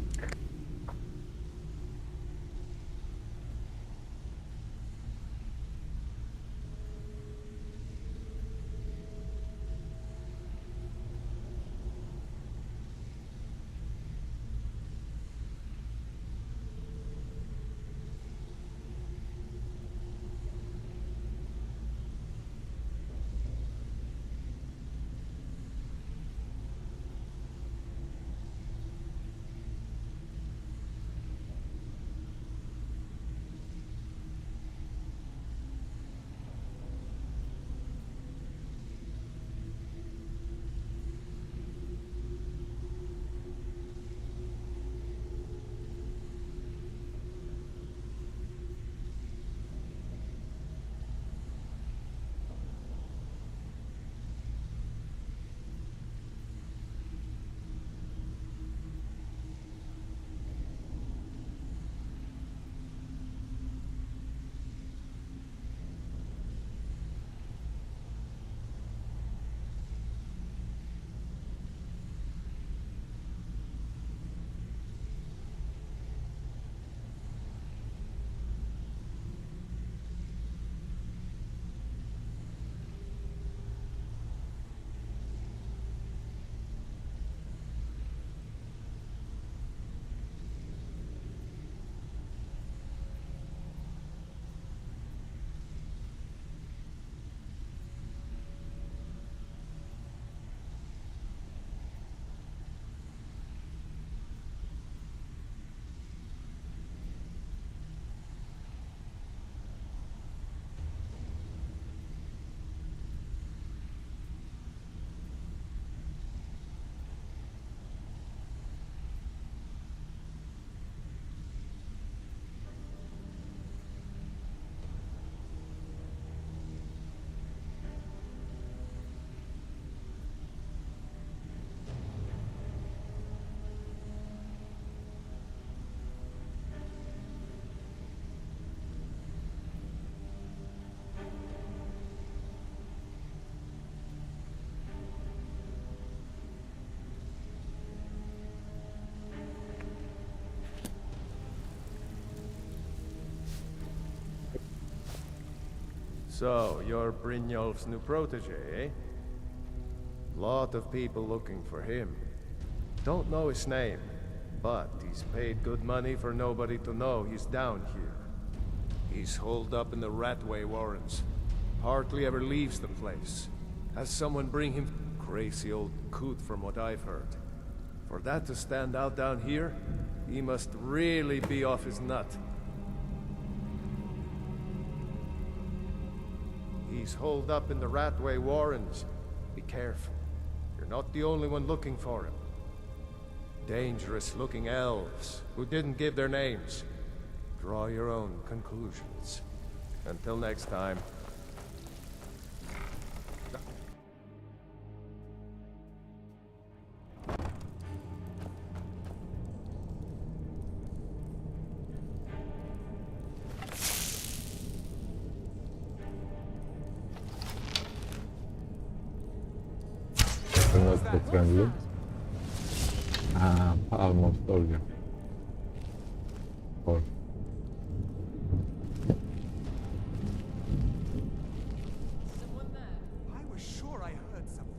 So, you're Brynjolf's new protege, eh? Lot of people looking for him. Don't know his name, but he's paid good money for nobody to know he's down here. He's holed up in the Ratway Warrens. Hardly ever leaves the place. Has someone bring him crazy old coot from what I've heard. For that to stand out down here, he must really be off his nut. He's holed up in the Ratway Warrens. Be careful. You're not the only one looking for him. Dangerous-looking elves who didn't give their names. Draw your own conclusions. Until next time. Not so friendly. Almost told you. Or I was sure I heard something.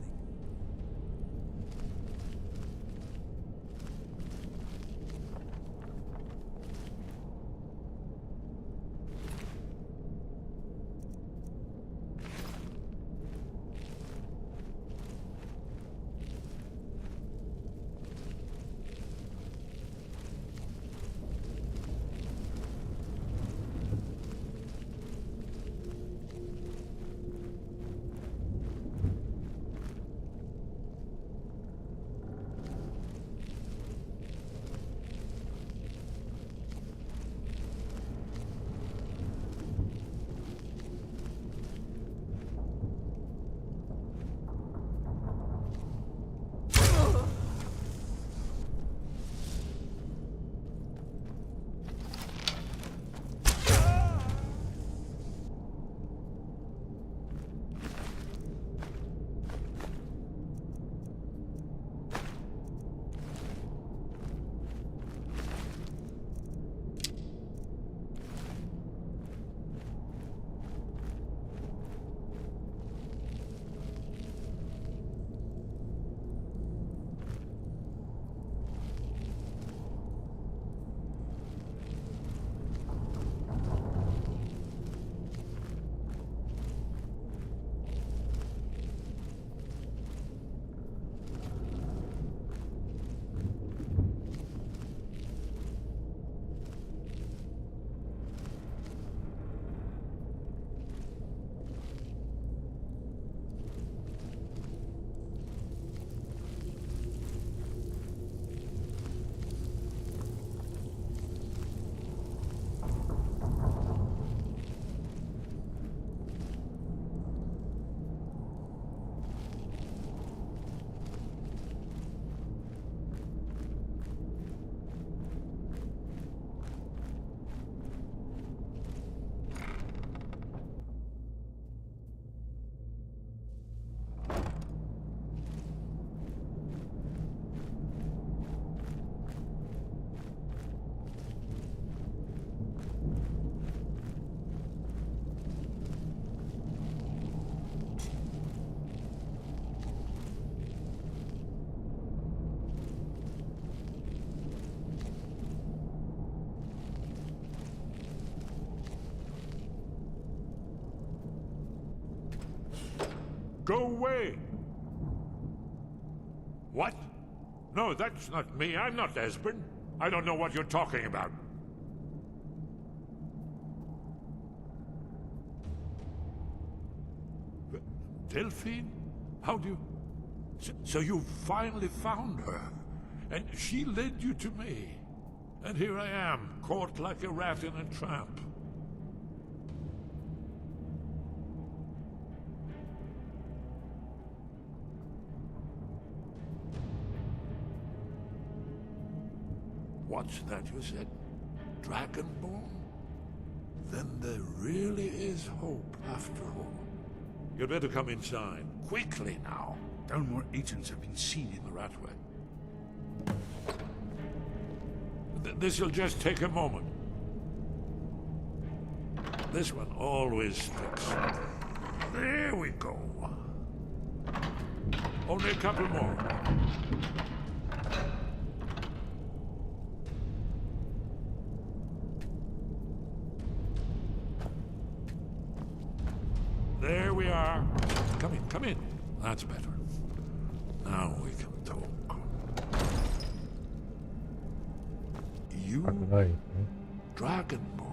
Go away! What? No, that's not me. I'm not Esbern. I don't know what you're talking about. Delphine? How do you... So you finally found her, and she led you to me. And here I am, caught like a rat in a trap. What's that you said? Dragonborn? Then there really is hope after all. You'd better come inside. Quickly now. No more agents have been seen in the Ratway. This'll just take a moment. This one always sticks. There we go. Only a couple more. There we are. Come in, come in. That's better. Now we can talk. You, Dragonborn.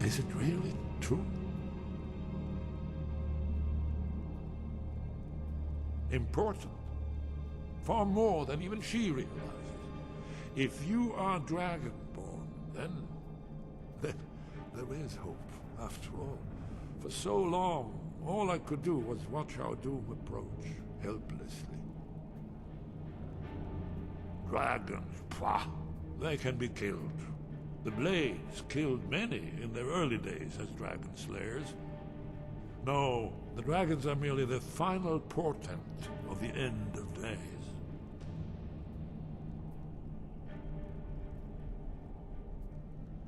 Is it really true? Important. Far more than even she realizes. If you are Dragonborn, then there is hope, after all. For so long, all I could do was watch our doom approach, helplessly. Dragons, pah, they can be killed. The Blades killed many in their early days as dragon slayers. No, the dragons are merely the final portent of the end of days.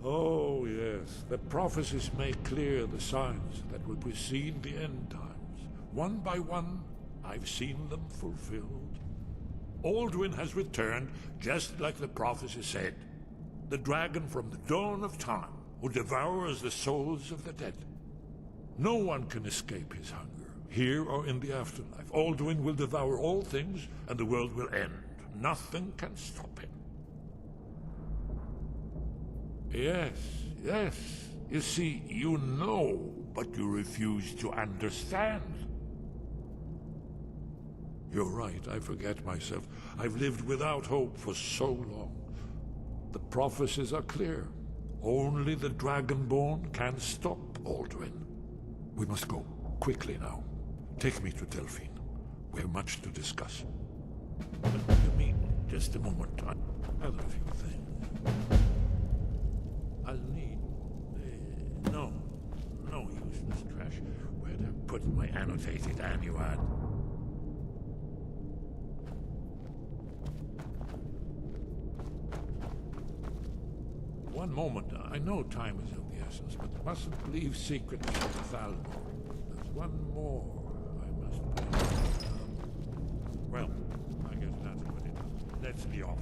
Oh, yes, the prophecies make clear the signs that will precede the end times. One by one, I've seen them fulfilled. Alduin has returned, just like the prophecy said. The dragon from the dawn of time, who devours the souls of the dead. No one can escape his hunger, here or in the afterlife. Alduin will devour all things, and the world will end. Nothing can stop him. Yes, yes. You see, you know, but you refuse to understand. You're right, I forget myself. I've lived without hope for so long. The prophecies are clear. Only the Dragonborn can stop Alduin. We must go, quickly now. Take me to Delphine. We have much to discuss. You mean, just a moment, I have a few things. I'll need... no useless trash. Where'd I put my annotated annuad? One moment. I know time is of the essence, but mustn't leave secrets to the Thalmor. There's one more I must pay. Well, I guess that's good enough. Let's be off.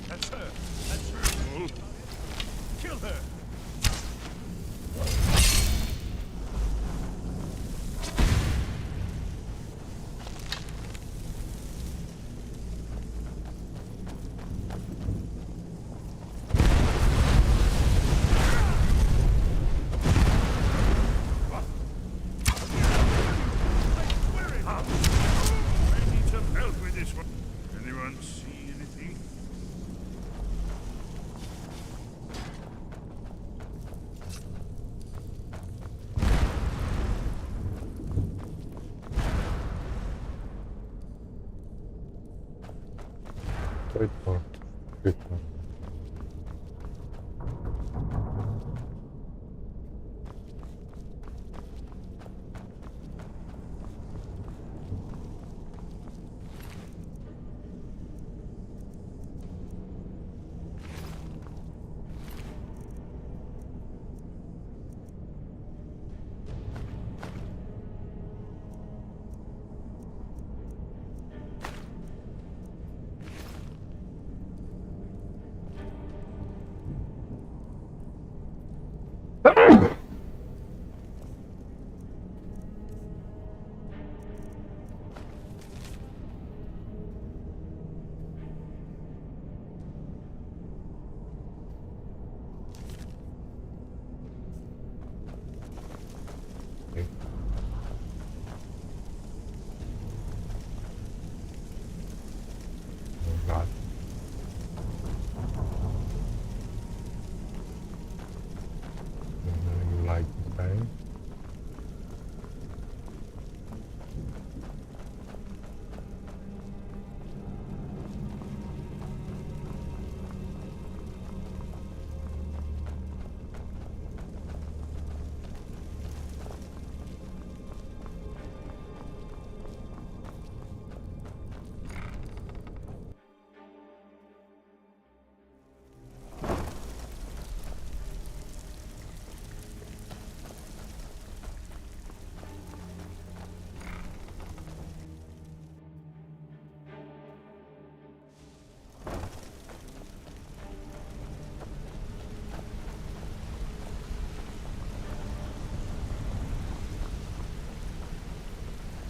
That's her. That's her, fool. Kill her.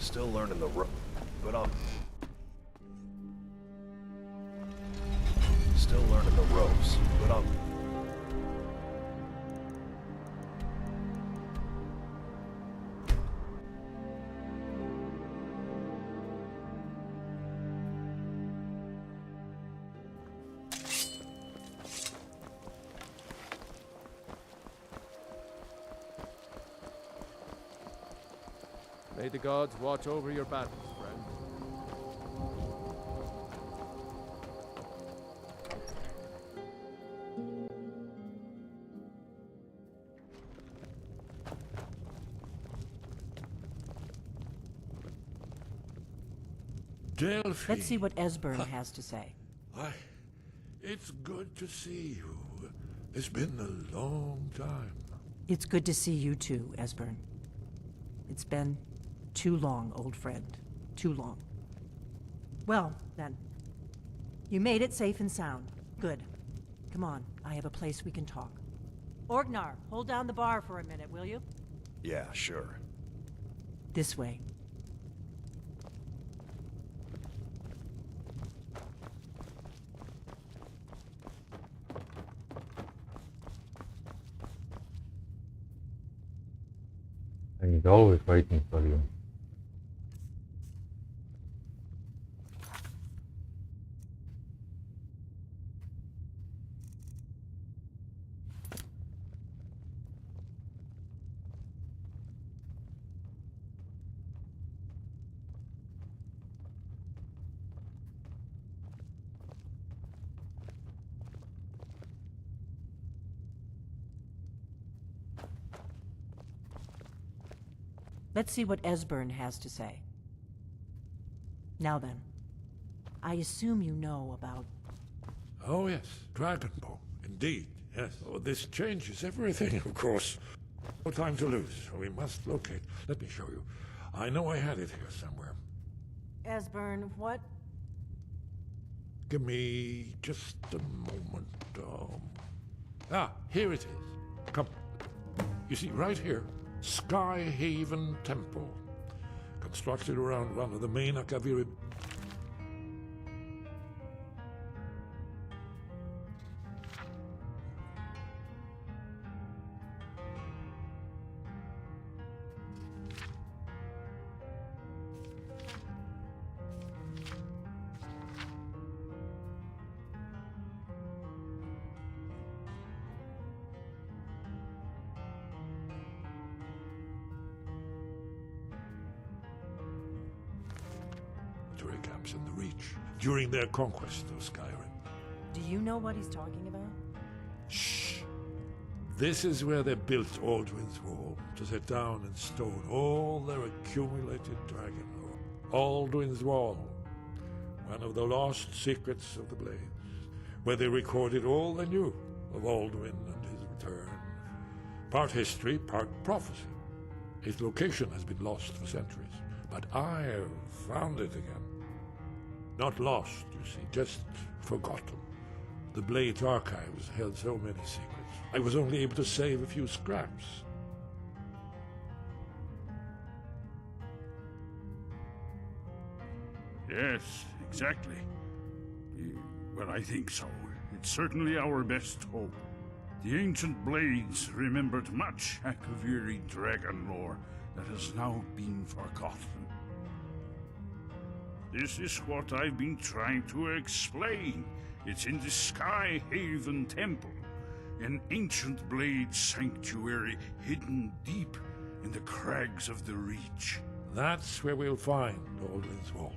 Still learning the ropes, but I'm still learning the ropes, but I'm May the gods watch over your battles, friend. Delphi. Let's see what Esbern has to say. Why, it's good to see you. It's been a long time. It's good to see you too, Esbern. It's been too long, old friend. Too long. Well, then. You made it safe and sound. Good. Come on, I have a place we can talk. Orgnar, hold down the bar for a minute, will you? Yeah, sure. This way. And he's always waiting for you. Let's see what Esbern has to say. Now then, I assume you know about... Oh yes, Dragonborn. Indeed, yes. Oh, this changes everything, of course. No time to lose. We must locate. Let me show you. I know I had it here somewhere. Esbern, what? Give me just a moment. Here it is. Come. You see, right here, Skyhaven Temple. Constructed around one of the main Akaviri... camps in the Reach during their conquest of Skyrim. Do you know what he's talking about? Shh! This is where they built Alduin's Wall, to set down in stone all their accumulated dragon lore. Alduin's Wall, one of the lost secrets of the Blades, where they recorded all they knew of Alduin and his return. Part history, part prophecy. His location has been lost for centuries, but I have found it again. Not lost, you see, just forgotten. The Blade's archives held so many secrets. I was only able to save a few scraps. Yes, exactly. Well, I think so. It's certainly our best hope. The ancient Blades remembered much Akaviri dragon lore that has now been forgotten. This is what I've been trying to explain. It's in the Skyhaven Temple, an ancient blade sanctuary hidden deep in the crags of the Reach. That's where we'll find Alduin's Wall.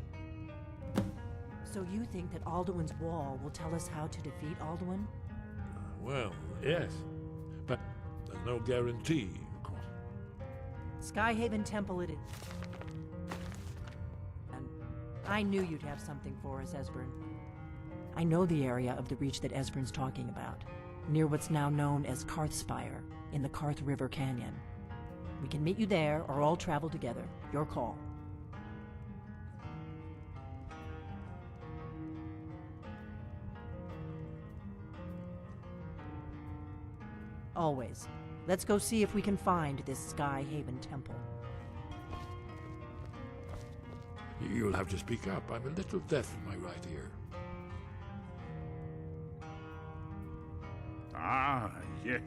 So you think that Alduin's Wall will tell us how to defeat Alduin? Well, yes. But there's no guarantee, of course. Skyhaven Temple it is. And I knew you'd have something for us, Esbern. I know the area of the Reach that Esbern's talking about, near what's now known as Karthspire, in the Karth River Canyon. We can meet you there, or all travel together. Your call. Always. Let's go see if we can find this Skyhaven Temple. You'll have to speak up. I'm a little deaf in my right ear. Ah, yes.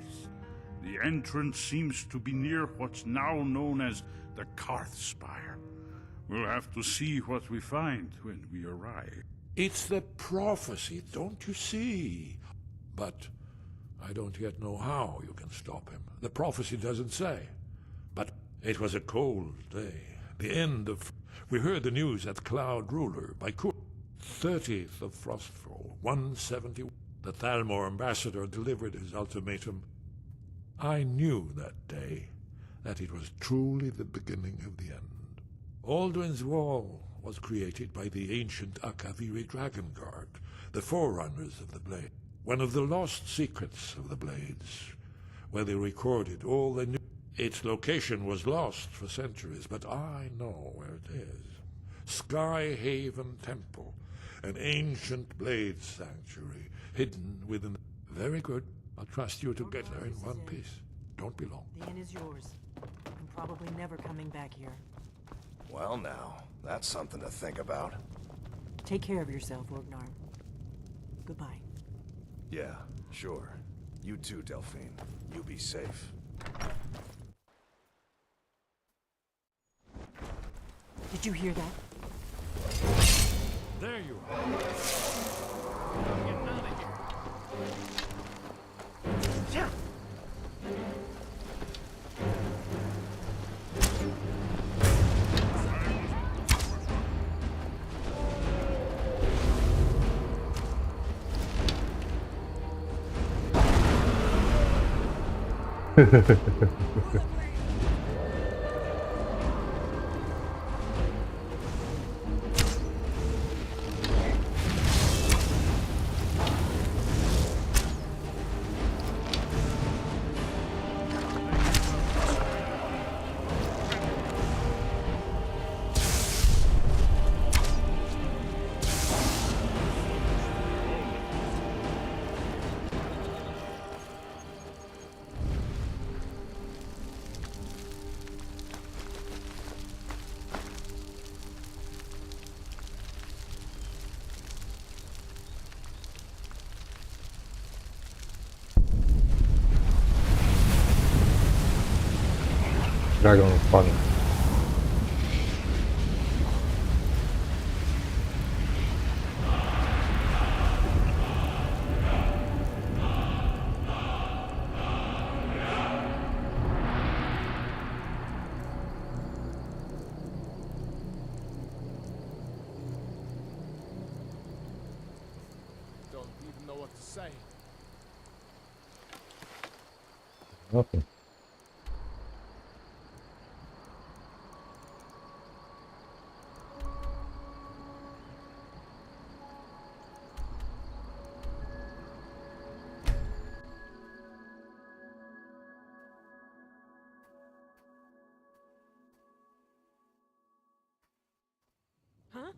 The entrance seems to be near what's now known as the Karth Spire. We'll have to see what we find when we arrive. It's the prophecy, don't you see? But I don't yet know how you can stop him. The prophecy doesn't say. But it was a cold day. The end of... We heard the news at Cloud Ruler by 30th of Frostfall, 170. The Thalmor ambassador delivered his ultimatum. I knew that day that it was truly the beginning of the end. Alduin's Wall was created by the ancient Akaviri Dragon Guard, the forerunners of the Blade. One of the lost secrets of the Blades, where they recorded all they knew. Its location was lost for centuries, but I know where it is. Sky Haven Temple, an ancient Blade sanctuary, hidden within... Very good. I'll trust you to get there in one piece. Don't be long. The inn is yours. I'm probably never coming back here. Well now, that's something to think about. Take care of yourself, Orgnar. Goodbye. Yeah, sure. You too, Delphine. You be safe. Did you hear that? There you are. Getting out of here. Yeah. Dragon Fun. Don't even know what to say. Nothing. Huh?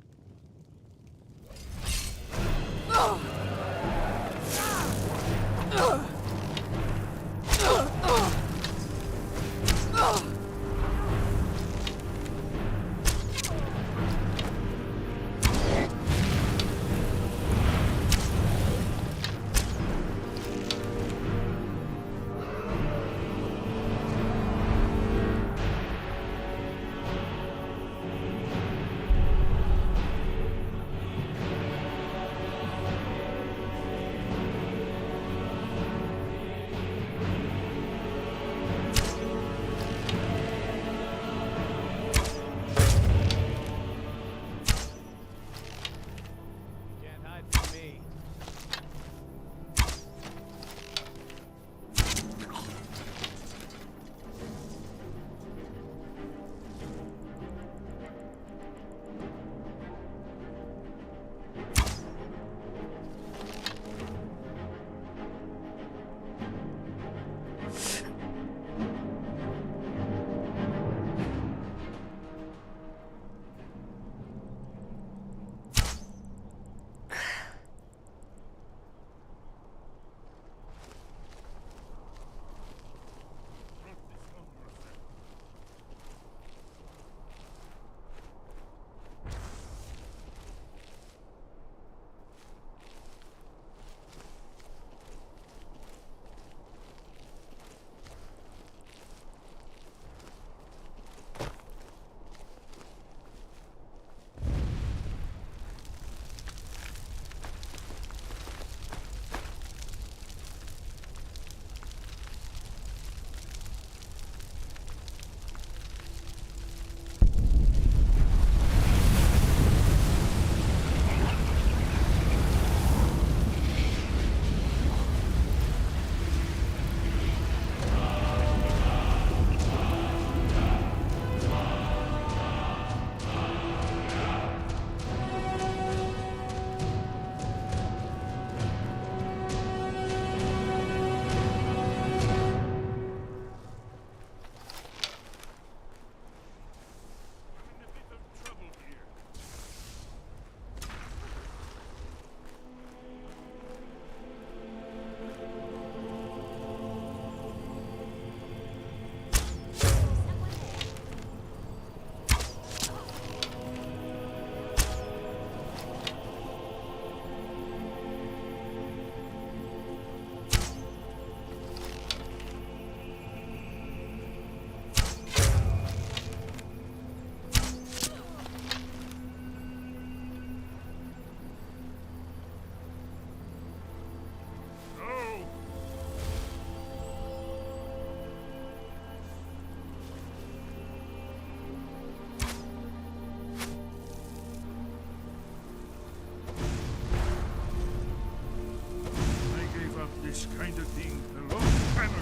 this kind of thing a long time ago.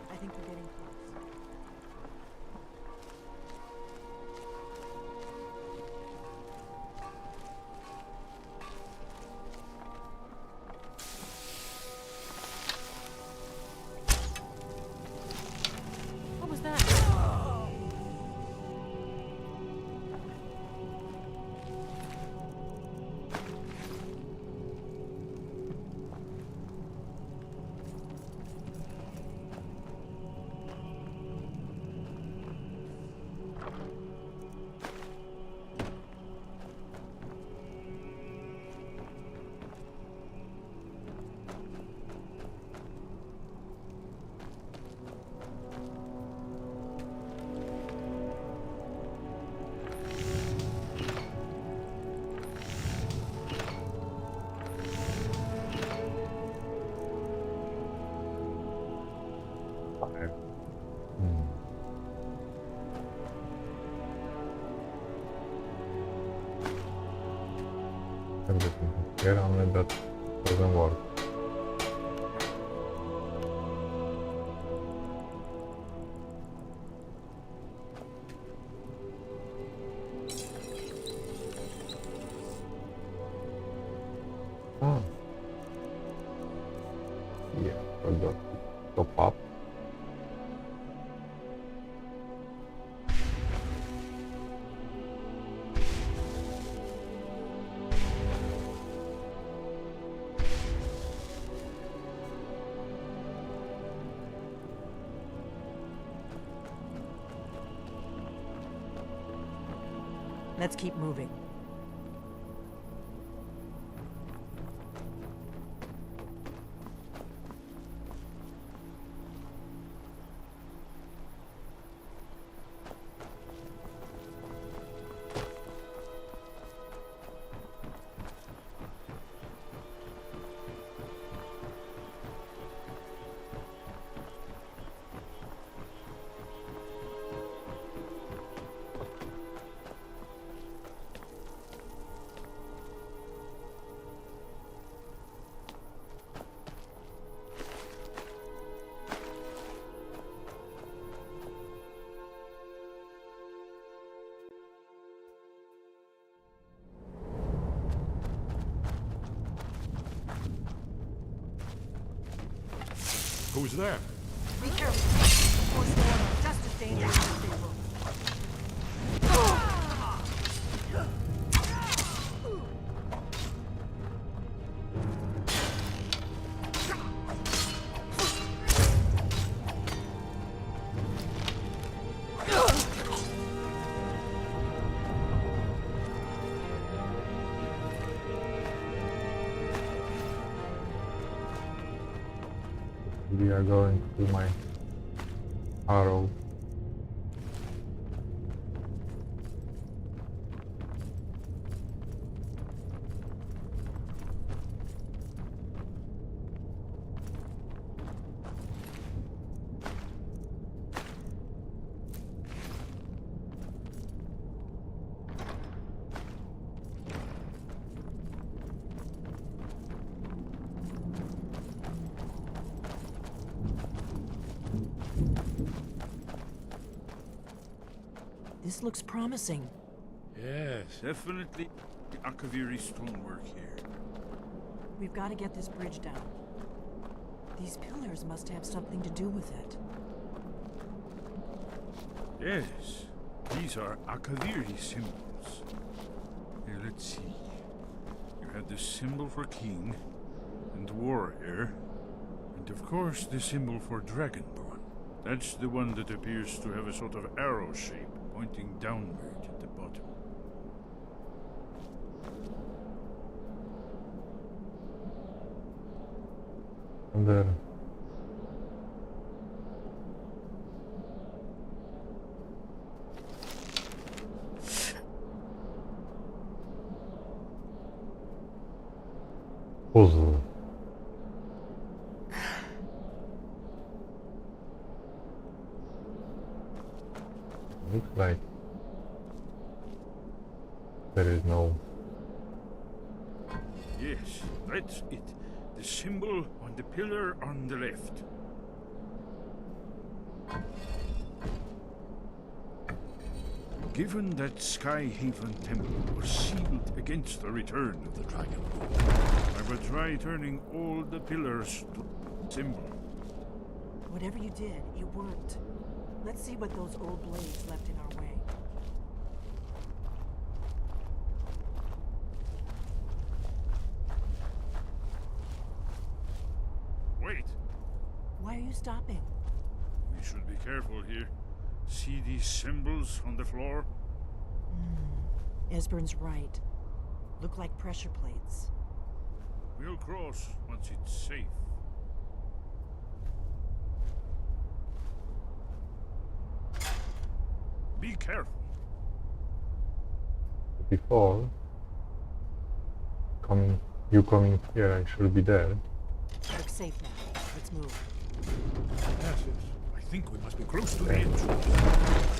I think we're getting close. What was that? Everything here, only that doesn't work. Oh. Yeah, forgot to top up. Let's keep moving. Who's there? Be careful. Just as dangerous as people. We are going to my arrow. This looks promising. Yes, definitely the Akaviri stonework here. We've got to get this bridge down. These pillars must have something to do with it. Yes, these are Akaviri symbols. Here, let's see. You have the symbol for king and warrior, and of course the symbol for dragonborn. That's the one that appears to have a sort of arrow shape pointing downward at the bottom. And there. Puzzle. Looks like there is no. Yes, that's it. The symbol on the pillar on the left. Given that Skyhaven Temple was sealed against the return of the dragon, I will try turning all the pillars to symbol. Whatever you did, it worked. Let's see what those old blades left in our way. Wait! Why are you stopping? We should be careful here. See these symbols on the floor? Esbern's right. Look like pressure plates. We'll cross once it's safe. Be careful. Before you coming here, I should be there. Looks safe now. Let's move. Yes, I think we must be close to the entrance.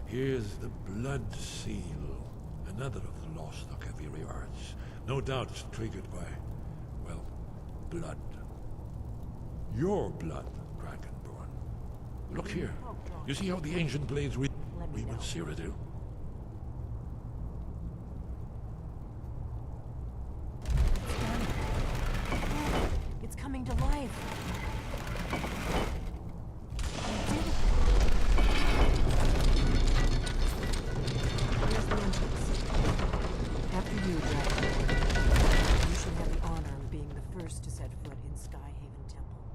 Here's the blood seal, another of the lost Akaviri arts. No doubt triggered by, well, blood. Your blood, Dragonborn. Look here. You see how the ancient blades read with Cyrodiil? It's coming to life. To set foot in Skyhaven Temple.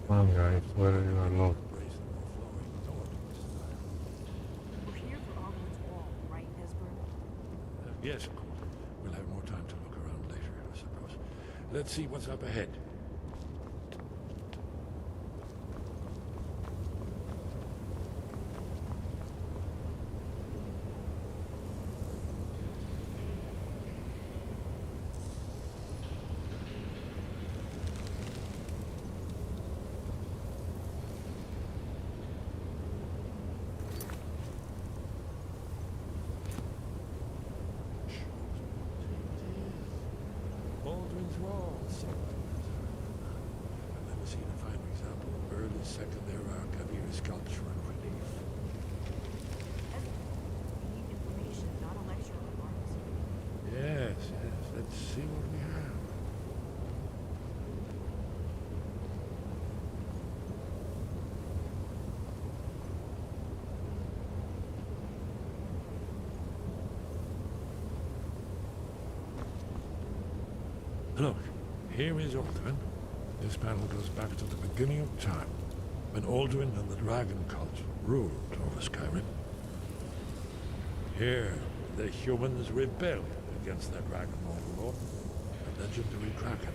Come on, guys, where you are lost. We're here for Ogwen's wall, right, Esbern? Yes, of course. We'll have more time to look around later, I suppose. Let's see what's up ahead. Look, here is Alduin. This panel goes back to the beginning of time, when Alduin and the dragon cult ruled over Skyrim. Here, the humans rebelled against their dragon overlord, the legendary dragon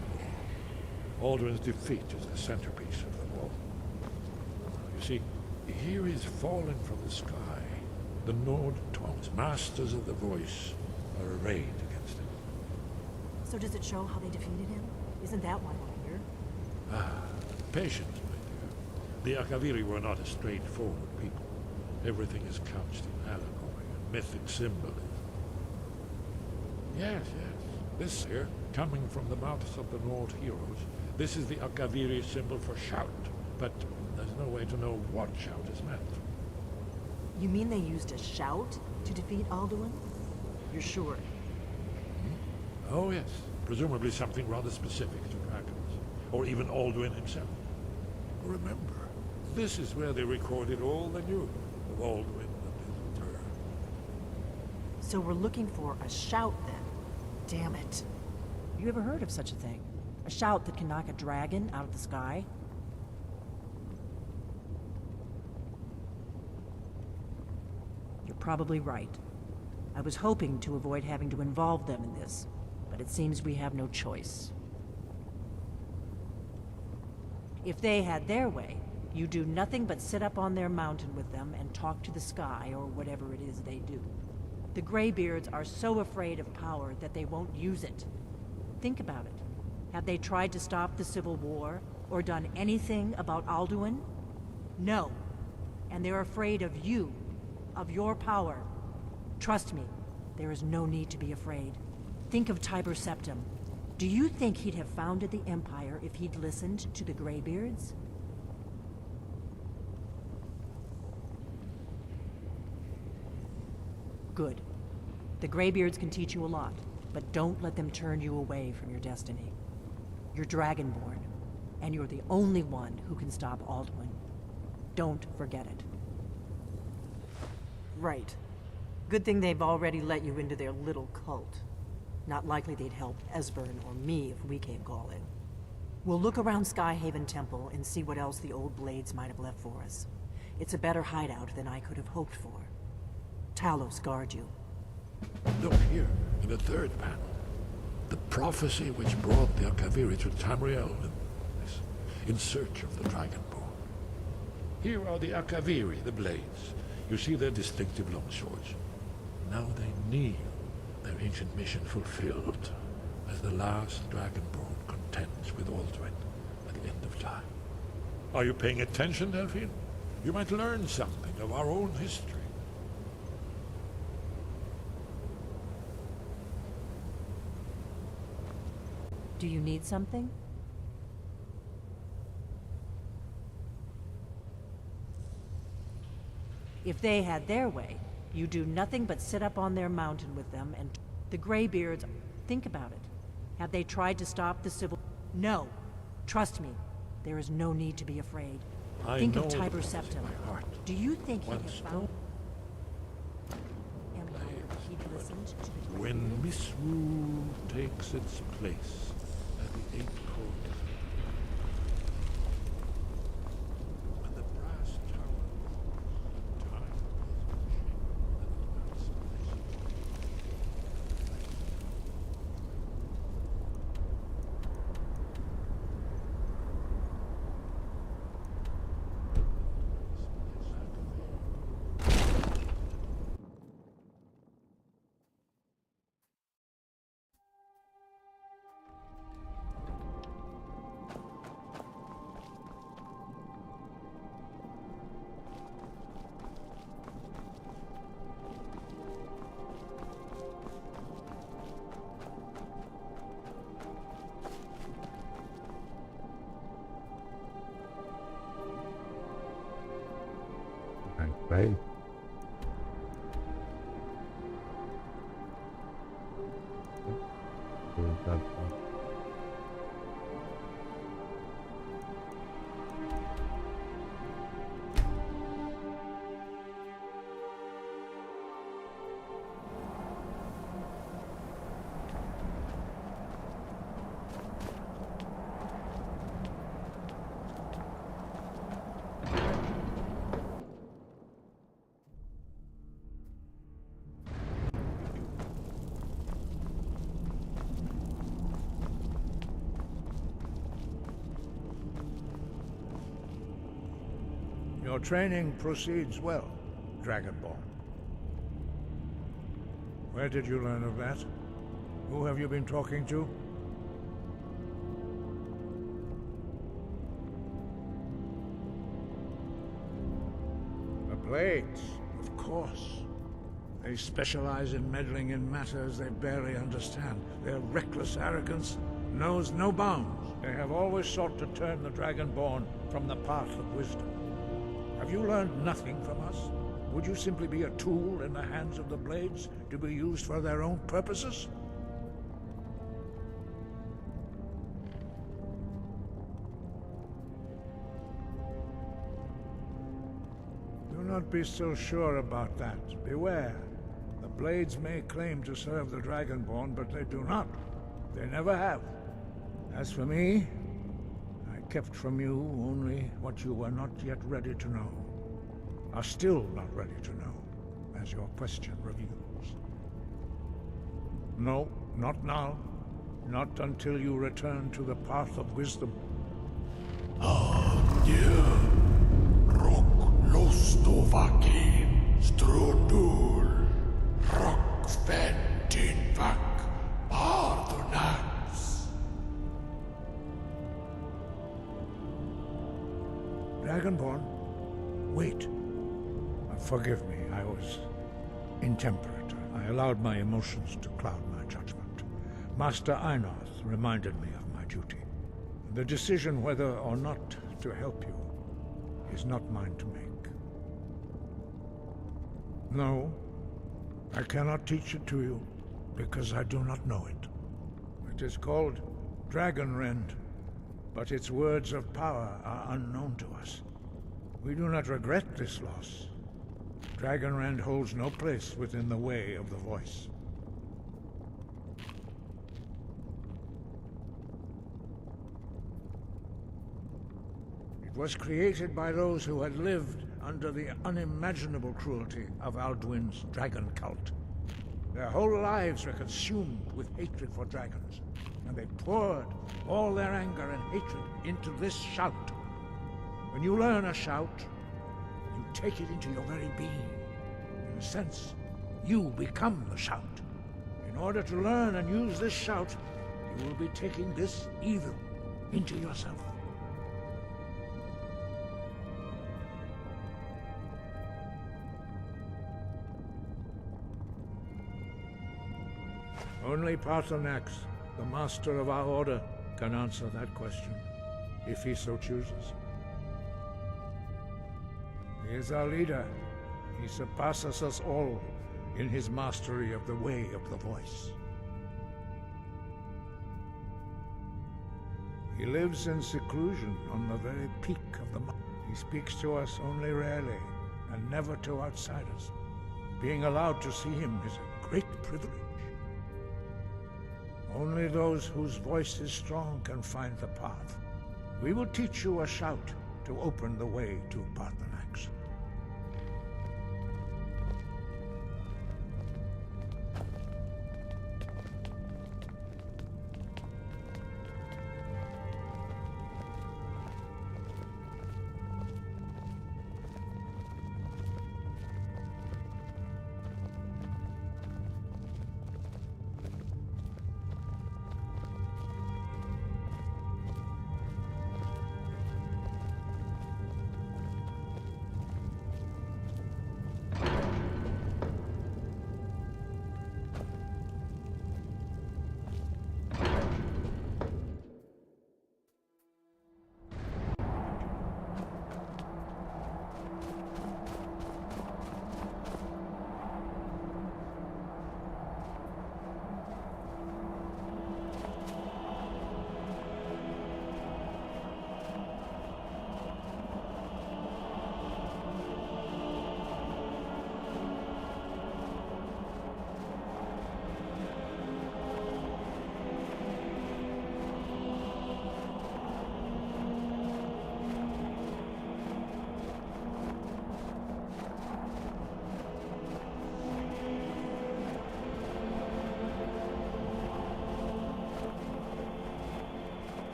war. Alduin's defeat is the centerpiece of the war. You see, here is fallen from the sky. The Nord Tongs, masters of the voice, are arrayed against him. So does it show how they defeated him? Isn't that why we're here? Ah, patience, my dear. The Akaviri were not a straightforward people. Everything is couched in allegory and mythic symbolism. Yes, yes. This here, coming from the mouths of the Nord heroes, this is the Akaviri symbol for shout, but there's no way to know what shout is meant. You mean they used a shout to defeat Alduin? You're sure? Oh yes, presumably something rather specific to dragons, or even Alduin himself. Remember, this is where they recorded all they knew of Alduin and his return. So we're looking for a shout then? Damn it. You ever heard of such a thing? A shout that can knock a dragon out of the sky? You're probably right. I was hoping to avoid having to involve them in this, but it seems we have no choice. If they had their way, you do nothing but sit up on their mountain with them and talk to the sky or whatever it is they do. The Greybeards are so afraid of power that they won't use it. Think about it. Have they tried to stop the Civil War or done anything about Alduin? No. And they're afraid of you, of your power. Trust me, there is no need to be afraid. Think of Tiber Septim. Do you think he'd have founded the Empire if he'd listened to the Greybeards? Good. The Greybeards can teach you a lot, but don't let them turn you away from your destiny. You're Dragonborn, and you're the only one who can stop Alduin. Don't forget it. Right. Good thing they've already let you into their little cult. Not likely they'd help Esbern or me if we came calling. We'll look around Skyhaven Temple and see what else the old Blades might have left for us. It's a better hideout than I could have hoped for. Talos guard you. Look here, in the third panel. The prophecy which brought the Akaviri to Tamriel in search of the Dragonborn. Here are the Akaviri, the Blades. You see their distinctive long swords. Now they kneel, their ancient mission fulfilled, as the last Dragonborn contends with Alduin at the end of time. Are you paying attention, Delphine? You might learn something of our own history. Do you need something? If they had their way, you do nothing but sit up on their mountain with them and the Greybeards. Think about it. Have they tried to stop the Civil? No. Trust me, there is no need to be afraid. Think of Tiber Septim. Do you think he'd have found Empire if he'd listened to the When misrule takes its place at the Eighth Court, and the brass tower, time is Right. Your training proceeds well, Dragonborn. Where did you learn of that? Who have you been talking to? The Blades, of course. They specialize in meddling in matters they barely understand. Their reckless arrogance knows no bounds. They have always sought to turn the Dragonborn from the path of wisdom. Have you learned nothing from us? Would you simply be a tool in the hands of the Blades to be used for their own purposes? Do not be so sure about that. Beware. The Blades may claim to serve the Dragonborn, but they do not. They never have. As for me, I kept from you only what you were not yet ready to know. Are still not ready to know, as your question reveals. No, not now. Not until you return to the path of wisdom. Lostovakin, Strudul, Rockventinvak, Pardonax. Dragonborn, wait. Forgive me, I was intemperate. I allowed my emotions to cloud my judgment. Master Einarth reminded me of my duty. The decision whether or not to help you is not mine to make. No, I cannot teach it to you, because I do not know it. It is called Dragonrend, but its words of power are unknown to us. We do not regret this loss. Dragonrend holds no place within the way of the voice. It was created by those who had lived under the unimaginable cruelty of Alduin's dragon cult. Their whole lives were consumed with hatred for dragons, and they poured all their anger and hatred into this shout. When you learn a shout, you take it into your very being. In a sense, you become the shout. In order to learn and use this shout, you will be taking this evil into yourself. Only Parthenax, the master of our order, can answer that question, if he so chooses. He is our leader. He surpasses us all in his mastery of the way of the voice. He lives in seclusion on the very peak of the mountain. He speaks to us only rarely, and never to outsiders. Being allowed to see him is a great privilege. Only those whose voice is strong can find the path. We will teach you a shout to open the way to Parthenax.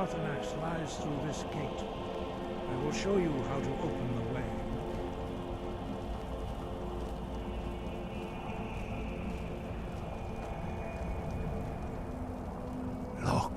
Paarthurnax lies through this gate. I will show you how to open the way. Look.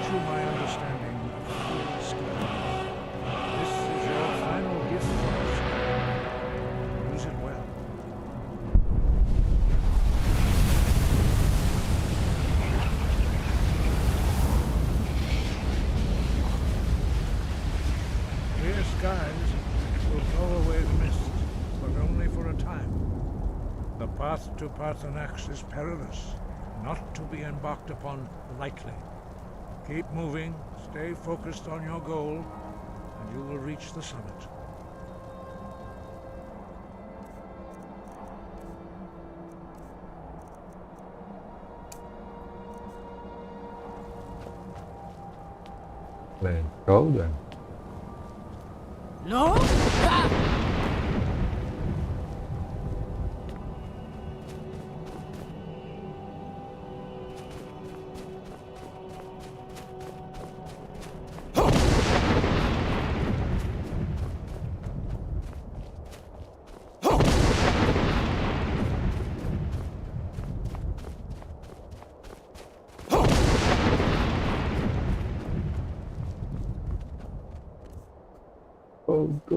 My understanding of the whole Skyrim. This is your final gift from us. Use it well. Clear skies will blow away the mist, but only for a time. The path to Paarthurnax is perilous, not to be embarked upon lightly. Keep moving, stay focused on your goal, and you will reach the summit. Let's go then. No? Oh, go.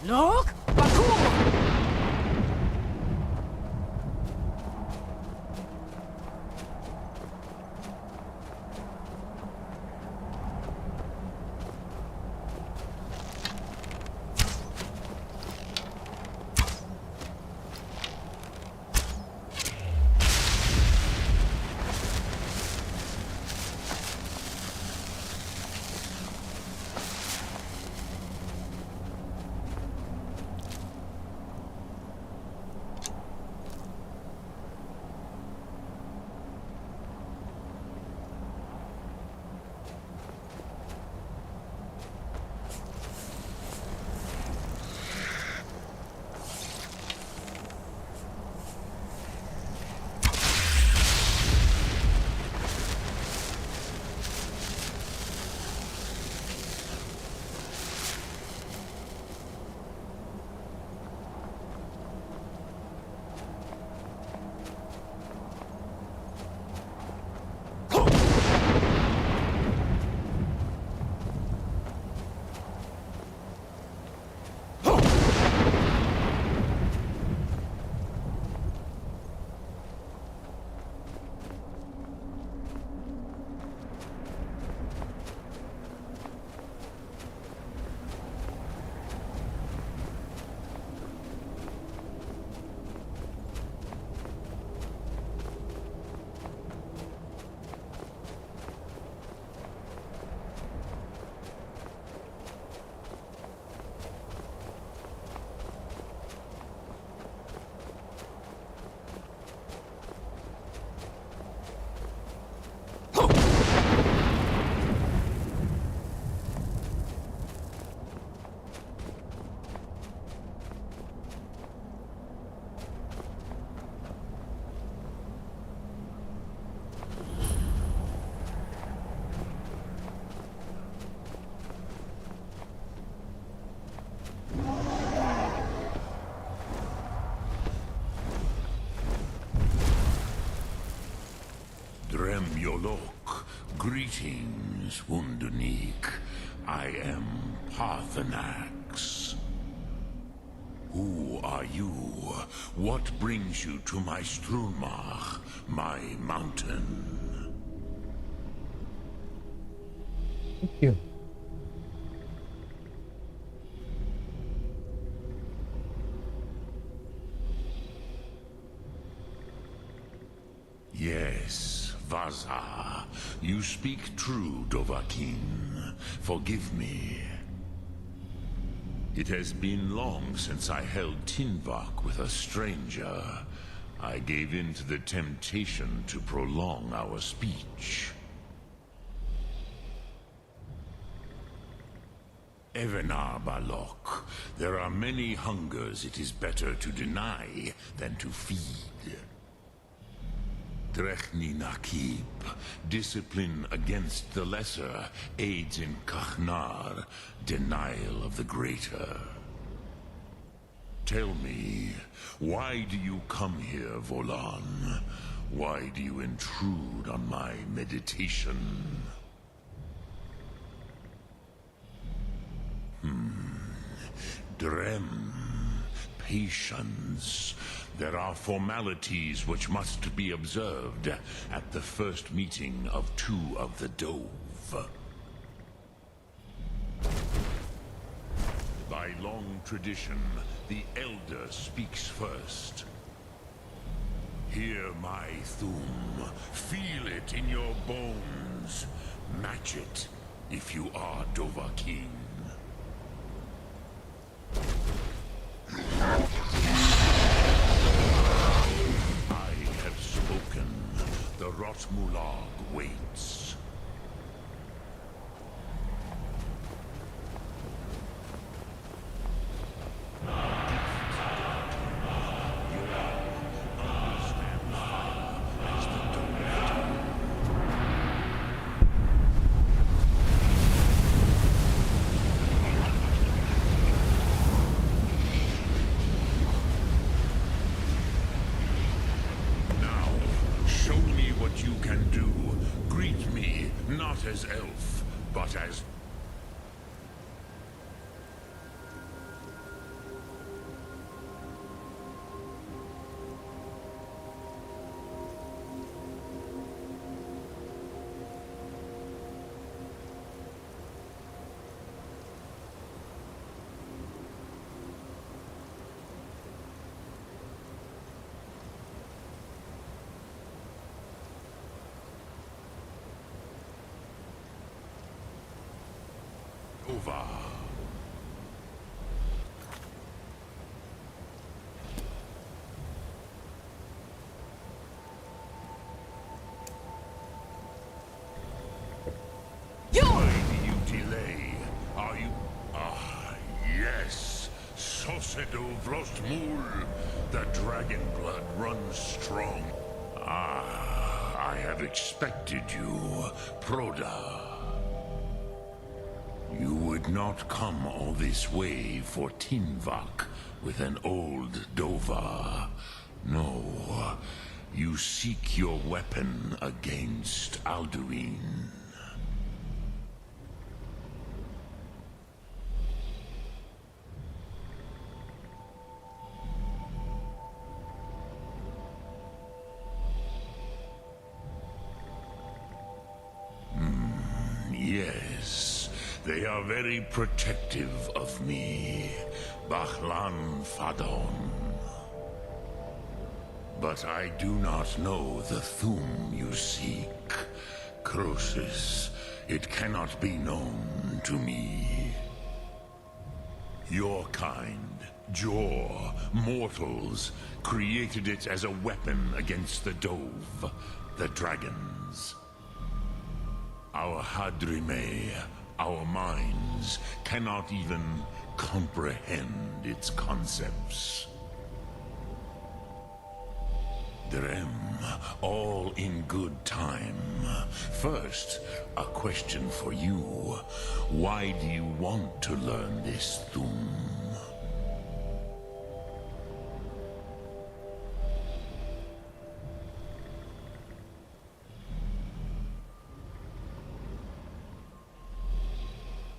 Look! Greetings, Wunderneek. I am Parthenax. Who are you? What brings you to my Strunmach, my mountain? Thank you. Yes, Vaza. You speak true, Dovahkiin. Forgive me. It has been long since I held Tinvak with a stranger. I gave in to the temptation to prolong our speech. Evenar Balok, there are many hungers it is better to deny than to feed. Drechni Nakib, discipline against the lesser, aids in Kachnar, denial of the greater. Tell me, why do you come here, Volan? Why do you intrude on my meditation? Drem, patience. There are formalities which must be observed at the first meeting of two of the Dove. By long tradition, the Elder speaks first. Hear my Thum. Feel it in your bones. Match it if you are Dovahkiin. I have spoken. The Rotmulag waits. As elf, but as... Over. Why do you delay? Are you... Ah, yes. Sosedo Vrostmul. The dragon blood runs strong. Ah, I have expected you, Proda. You would not come all this way for Tinvak with an old Dova. No, you seek your weapon against Alduin. Yes. They are very protective of me, Bachlan Fadon. But I do not know the Thum you seek. Croesus, it cannot be known to me. Your kind, Jor, mortals, created it as a weapon against the Dove, the dragons. Our Hadrime, our minds, cannot even comprehend its concepts. Drem, all in good time. First, a question for you. Why do you want to learn this Thum?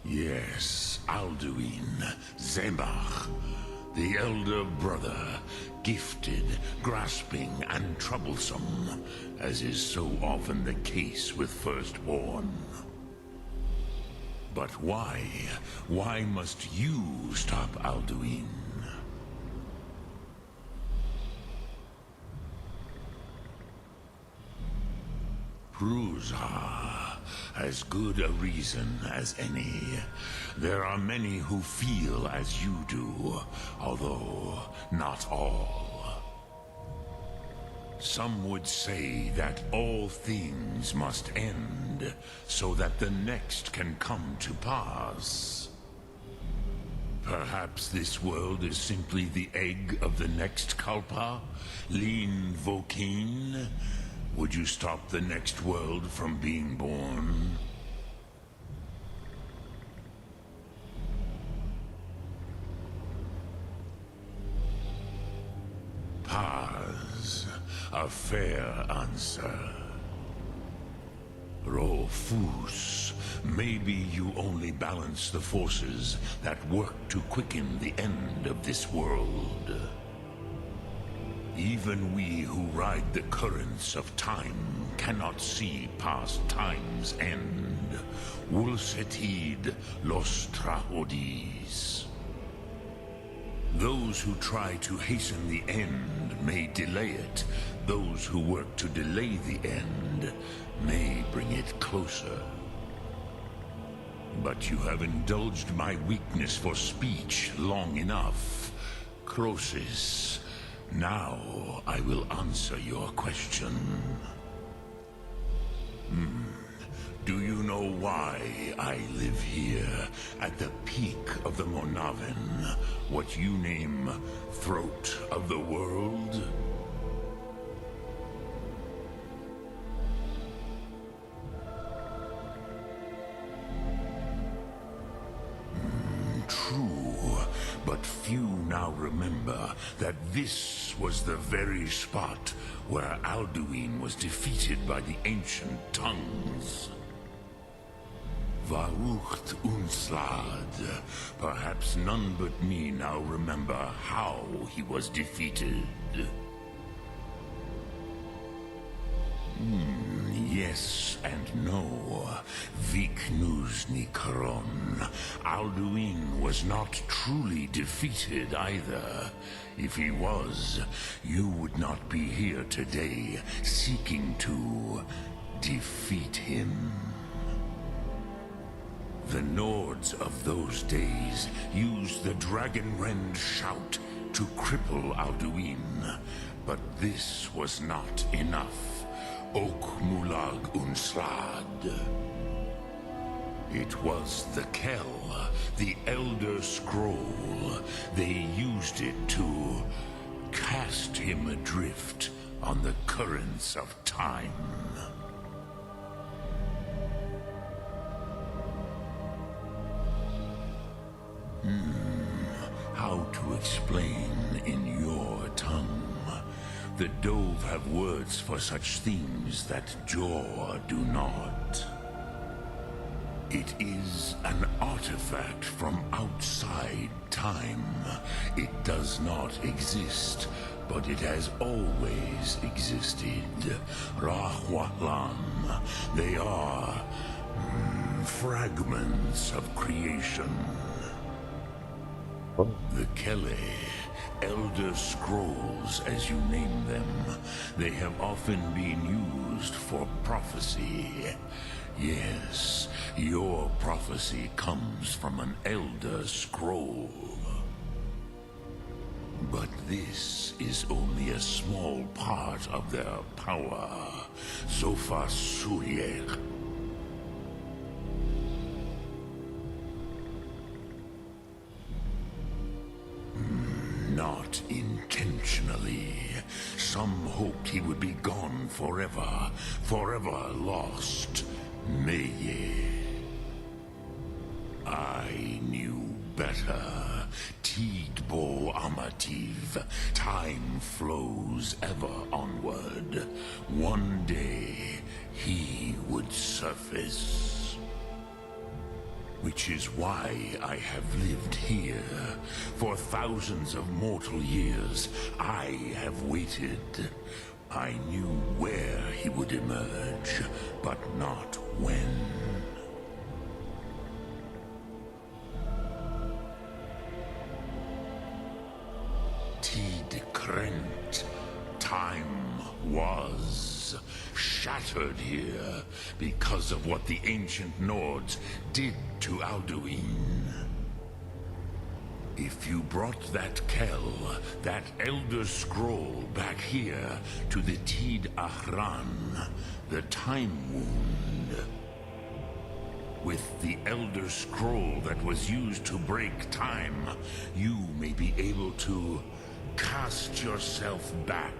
Yes, Alduin, Zemach, the elder brother, gifted, grasping, and troublesome, as is so often the case with Firstborn. But why? Why must you stop Alduin? Pruzha, as good a reason as any. There are many who feel as you do, although not all. Some would say that all things must end, so that the next can come to pass. Perhaps this world is simply the egg of the next Kalpa, Lin Vokin. Would you stop the next world from being born? Paz, a fair answer. Rofus, maybe you only balance the forces that work to quicken the end of this world. Even we who ride the currents of time cannot see past time's end. Wulsetid los trahodis. Those who try to hasten the end may delay it. Those who work to delay the end may bring it closer. But you have indulged my weakness for speech long enough. Croesus. Now I will answer your question. Do you know why I live here, at the peak of the Monaven, what you name throat of the world? True, but few now remember that this was the very spot where Alduin was defeated by the ancient tongues. Varucht Unslad. Perhaps none but me now remember how he was defeated. Yes and no. Viknuzny Karon. Alduin was not truly defeated either. If he was, you would not be here today seeking to defeat him. The Nords of those days used the Dragonrend shout to cripple Alduin, but this was not enough. Ok Mulag Unslad. It was the Kell, the Elder Scroll. They used it to cast him adrift on the currents of time. How to explain in your tongue? The Dove have words for such things that Jor do not. It is an artifact from outside time. It does not exist, but it has always existed. Rahwatlan. They are fragments of creation. The Kele, Elder Scrolls as you name them, they have often been used for prophecy. Yes, your prophecy comes from an Elder Scroll. But this is only a small part of their power. Zofa Surier. Not intentionally. Some hoped he would be gone forever, forever lost. Meye. I knew better. Tidbo Amativ. Time flows ever onward. One day, he would surface. Which is why I have lived here. For thousands of mortal years, I have waited. I knew where he would emerge, but not when. Tid time was shattered here because of what the ancient Nords did to Alduin. If you brought that Kell, that Elder Scroll back here to the Tid Ahran, the Time Wound, with the Elder Scroll that was used to break time, you may be able to cast yourself back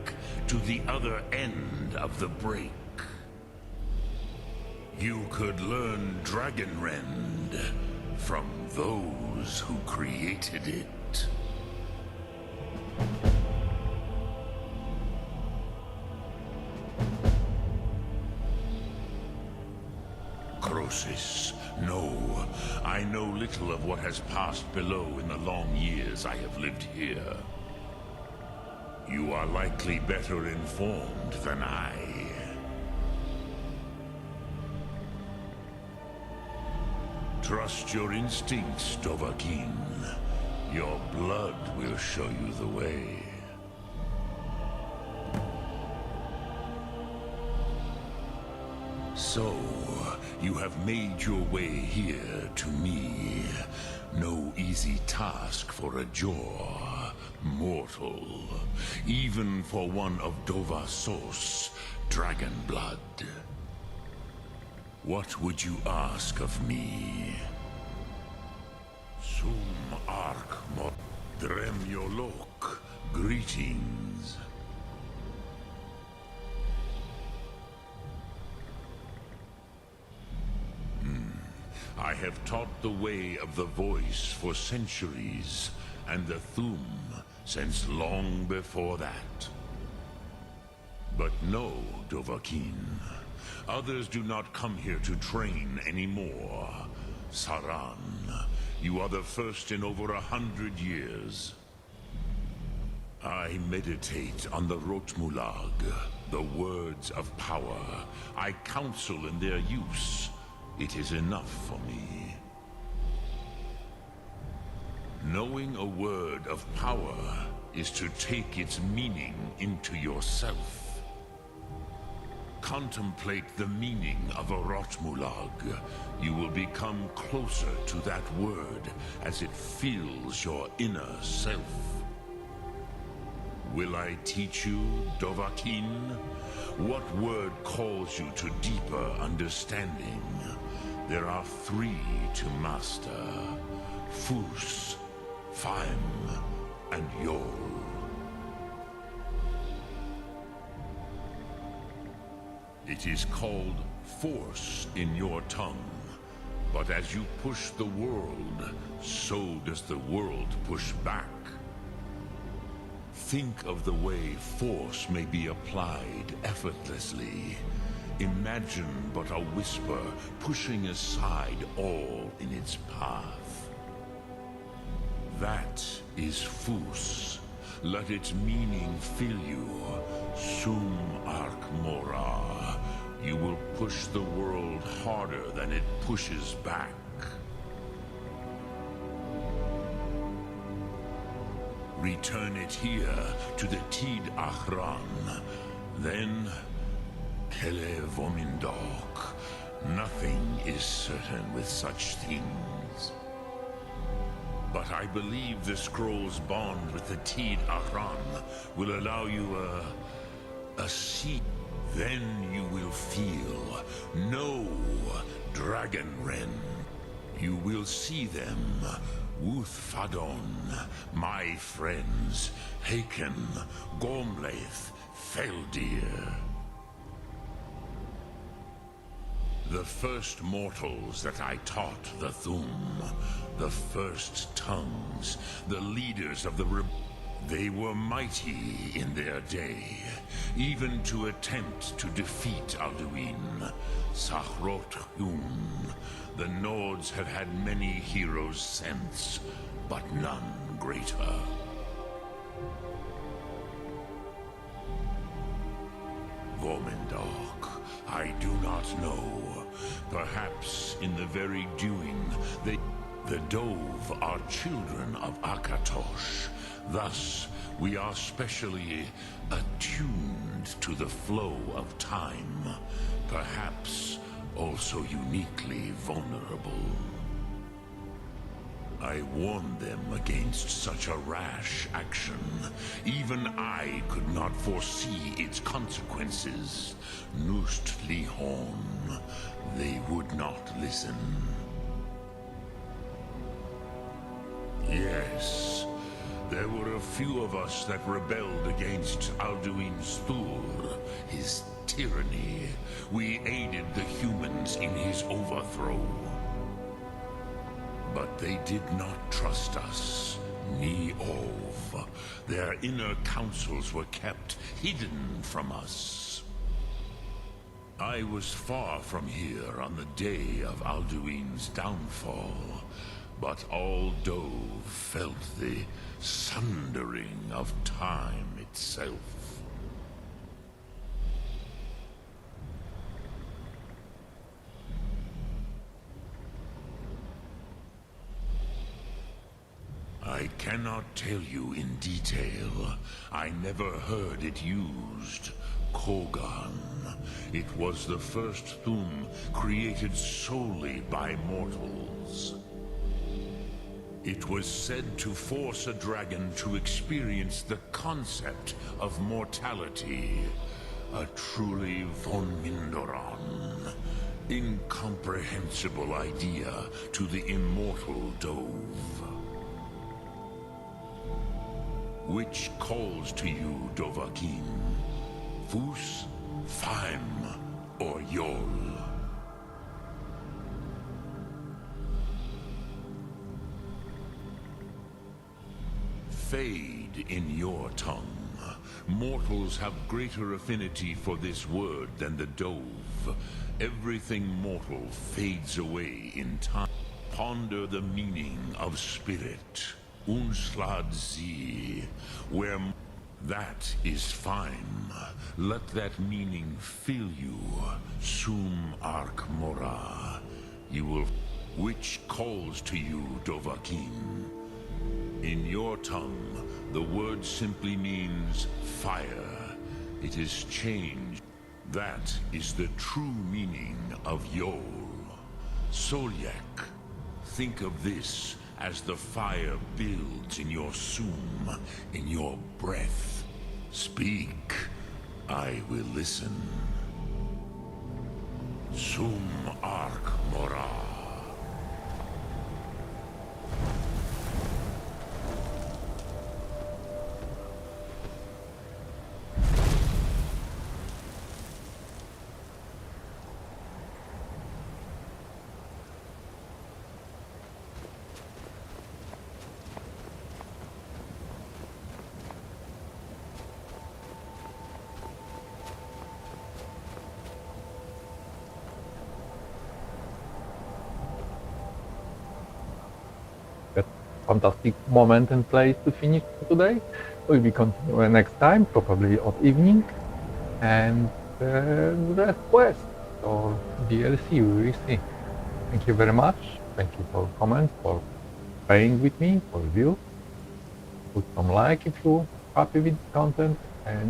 to the other end of the break. You could learn Dragonrend from those who created it. Crosis, no. I know little of what has passed below in the long years I have lived here. You are likely better informed than I. Trust your instincts, Dovahkiin. Your blood will show you the way. So, you have made your way here to me. No easy task for a Jor, mortal. Even for one of Dovahsos, dragon blood. What would you ask of me? Sum Ark Mod Dremyolok. Greetings. I have taught the way of the voice for centuries, and the Thum since long before that. But no, Dovahkiin. Others do not come here to train anymore. Saran, you are the first in over 100 years. I meditate on the Rotmulag, the words of power. I counsel in their use. It is enough for me. Knowing a word of power is to take its meaning into yourself. Contemplate the meaning of a Rotmulag. You will become closer to that word as it fills your inner self. Will I teach you, Dovahkiin? What word calls you to deeper understanding? There are 3 to master: Fus, Faim, and Yol. It is called force in your tongue, but as you push the world, so does the world push back. Think of the way force may be applied effortlessly. Imagine but a whisper pushing aside all in its path. That is Fus. Let its meaning fill you. Sum Ark Mora. You will push the world harder than it pushes back. Return it here to the Tid Ahran. Then, Kele Vomindok. Nothing is certain with such things. But I believe the scroll's bond with the Tid Ahran will allow you a seat. Then you will feel, know Dragonren. You will see them, Wuthfadon, my friends, Haken, Gormlaith, Feldir. The first mortals that I taught the Thum, the first tongues, the leaders of the they were mighty in their day, even to attempt to defeat Alduin. Sahrot Hun, the Nord lords have had many heroes since, but none greater. Vormendok, I do not know. Perhaps in the very doing, the Dove are children of Akatosh. Thus, we are specially attuned to the flow of time. Perhaps also uniquely vulnerable. I warned them against such a rash action. Even I could not foresee its consequences. Nust Lihon, they would not listen. Yes, there were a few of us that rebelled against Alduin Stur, his tyranny. We aided the humans in his overthrow. But they did not trust us, ni Ov. Their inner counsels were kept hidden from us. I was far from here on the day of Alduin's downfall, but all Dove felt the sundering of time itself. I cannot tell you in detail. I never heard it used. Kogan. It was the first Thum created solely by mortals. It was said to force a dragon to experience the concept of mortality. A truly von Mindoran. Incomprehensible idea to the immortal Dove. Which calls to you, Dovahkiin? Fus, Faim, or Yol? Fade in your tongue. Mortals have greater affinity for this word than the Dove. Everything mortal fades away in time. Ponder the meaning of spirit. Unslad Z, where that is fine. Let that meaning fill you. Sum Ark Mora. You will. Which calls to you, Dovahkiin? In your tongue, the word simply means fire. It is changed. That is the true meaning of Yol. Solyak. Think of this as the fire builds in your sum, in your breath. Speak, I will listen. Sum Ark Mora. Fantastic moment and place to finish today. We'll be continuing next time, probably at evening, and the quest or DLC we will see. Thank you very much. Thank you for comments, for playing with me, for view. Put some like if you're happy with the content,